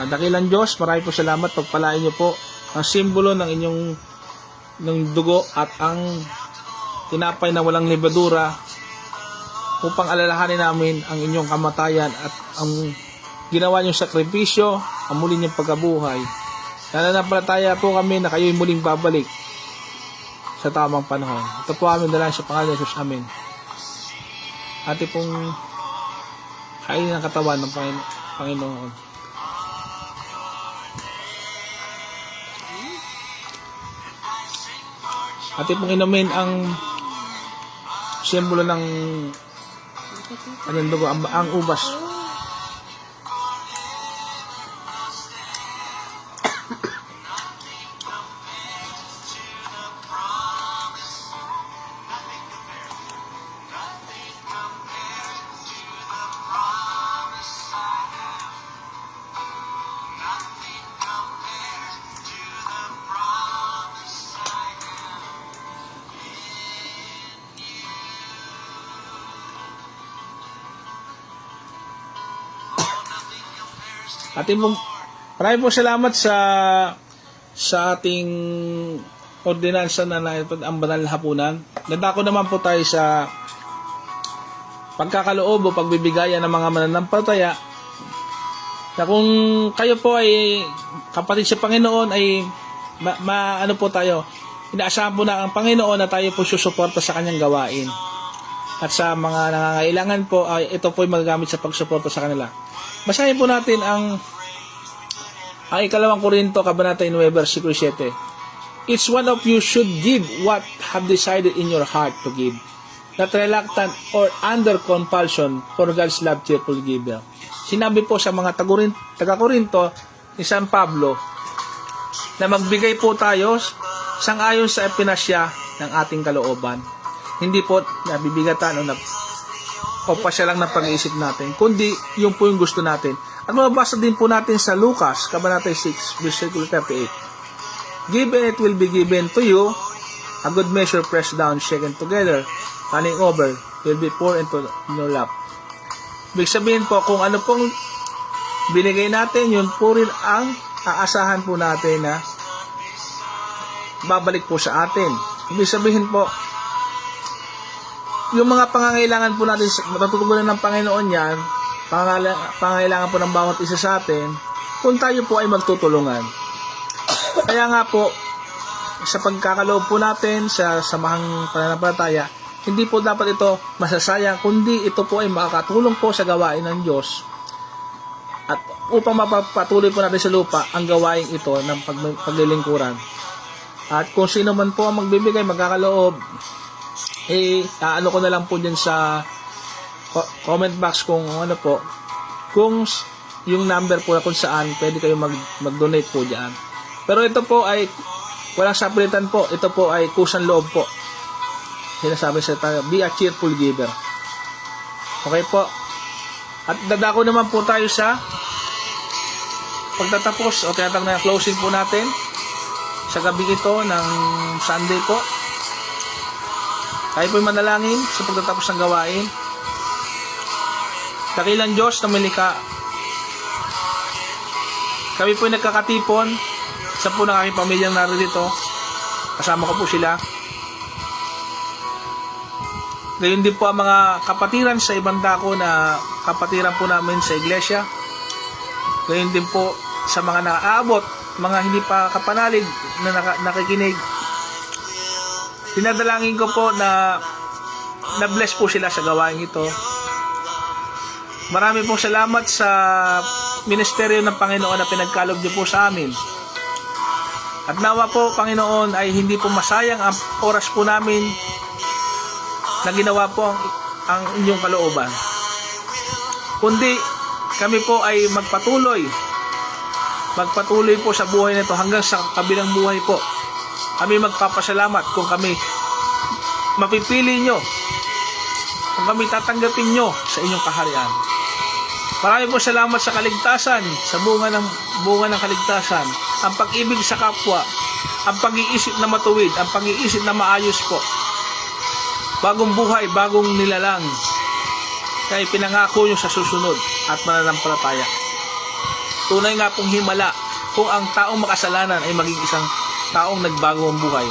Dakilang Diyos, marami po salamat. Pagpalain niyo po ang simbolo ng inyong dugo at ang tinapay na walang libadura upang alalahanin namin ang inyong kamatayan at ang ginawa niyong sakripisyo, ang muli niyong pagkabuhay. Nananampalataya po kami na kayo'y muling babalik sa tamang panahon. Ito po aming dalangin sa pangalan ni Jesus. Amen. Ate pong kainin ng katawan ng Panginoon. Ate pong inumin ang simbolo ng kanyang dugo, ang ubas. Maraming po salamat sa ating ordinansa na ang banal na hapunan. Nadako naman po tayo sa pagkakaloob o pagbibigayan ng mga mananampalataya na kung kayo po ay kapatid sa Panginoon ay ano po tayo, inaasahan po na ang Panginoon na tayo po susuporta sa kanyang gawain. At sa mga nangangailangan po, ay ito po ay magagamit sa pagsuporta sa kanila. Basahin po natin ang 2 Korinto, Kabanata 9, versikulo 7. Each one of you should give what have decided in your heart to give, not reluctant or under compulsion, for God's love cheerful giver. Sinabi po sa mga taga-Korinto ni San Pablo na magbigay po tayo sangayon sa ipinasya ng ating kalooban. Hindi po nabibigatan o pasya lang ng pag-iisip natin, kundi yung po yung gusto natin. At mababasa din po natin sa Lucas, Kabanata 6, versikulo 38. Give and it will be given to you, a good measure pressed down, shaken together, running over, will be poured into your lap. Ibig sabihin po, kung ano pong binigay natin, yun po rin ang aasahan po natin na babalik po sa atin. Ibig sabihin po, yung mga pangangailangan po natin, matutugunan ng Panginoon yan, pangangailangan po ng bawat isa sa atin, kung tayo po ay magtutulungan. Kaya nga po, sa pagkakaloob po natin sa samahang pananampalataya, hindi po dapat ito masasayang, kundi ito po ay makakatulong po sa gawain ng Diyos. At upang mapapatuloy po natin sa lupa ang gawain ito ng paglilingkuran. At kung sino man po ang magbibigay, magkakaloob, ano ko na lang po dyan sa comment box kung ano po, kung yung number po na kung saan pwede kayo mag-donate po dyan. Pero ito po ay walang sapilitan po, ito po ay kusang loob po. Sinasabi sa tayo, be a cheerful giver. Okay po. At dadako naman po tayo sa pagtatapos o tinatang na closing po natin sa gabi ito ng Sunday po. Tayo po'y manalangin sa pagtatapos ng gawain. Dakilang Diyos na malika, kami po'y nagkakatipon sa po ng aking pamilyang narito. Kasama ko po sila. Gayon din po ang mga kapatiran sa ibang dako na kapatiran po namin sa iglesia. Gayon din po sa mga naaabot, mga hindi pa kapanalig na nakikinig. Dinadalangin ko po na na-bless po sila sa gawain ito. Marami pong salamat sa ministeryo ng Panginoon na pinagkaloob niyo po sa amin. At nawa po, Panginoon, ay hindi po masayang ang oras po namin na ginawa po ang inyong kalooban. Kundi kami po ay magpatuloy po sa buhay nito hanggang sa kabilang buhay po. Kami magpapasalamat kung kami mapipili nyo, kung kami tatanggapin nyo sa inyong kaharian. Marami po salamat sa kaligtasan, sa bunga ng kaligtasan, ang pag-ibig sa kapwa, ang pag-iisip na matuwid, ang pag-iisip na maayos po. Bagong buhay, bagong nilalang. Kaya pinangako nyo sa susunod at mananampalataya. Tunay nga pong himala kung ang taong makasalanan ay maging isang taong nagbago ang buhay.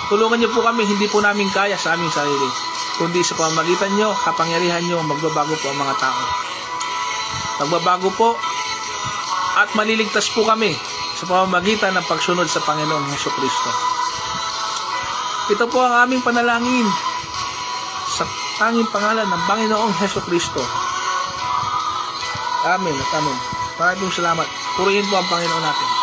Tulungan niyo po kami, hindi po namin kaya sa aming sarili, kundi sa pamamagitan nyo, kapangyarihan nyo, magbabago po ang mga tao. Magbabago po at maliligtas po kami sa pamamagitan ng pagsunod sa Panginoong Hesukristo. Ito po ang aming panalangin sa tanging pangalan ng Panginoong Hesukristo. Amen at amen. Maraming salamat. Purihin po ang Panginoon natin.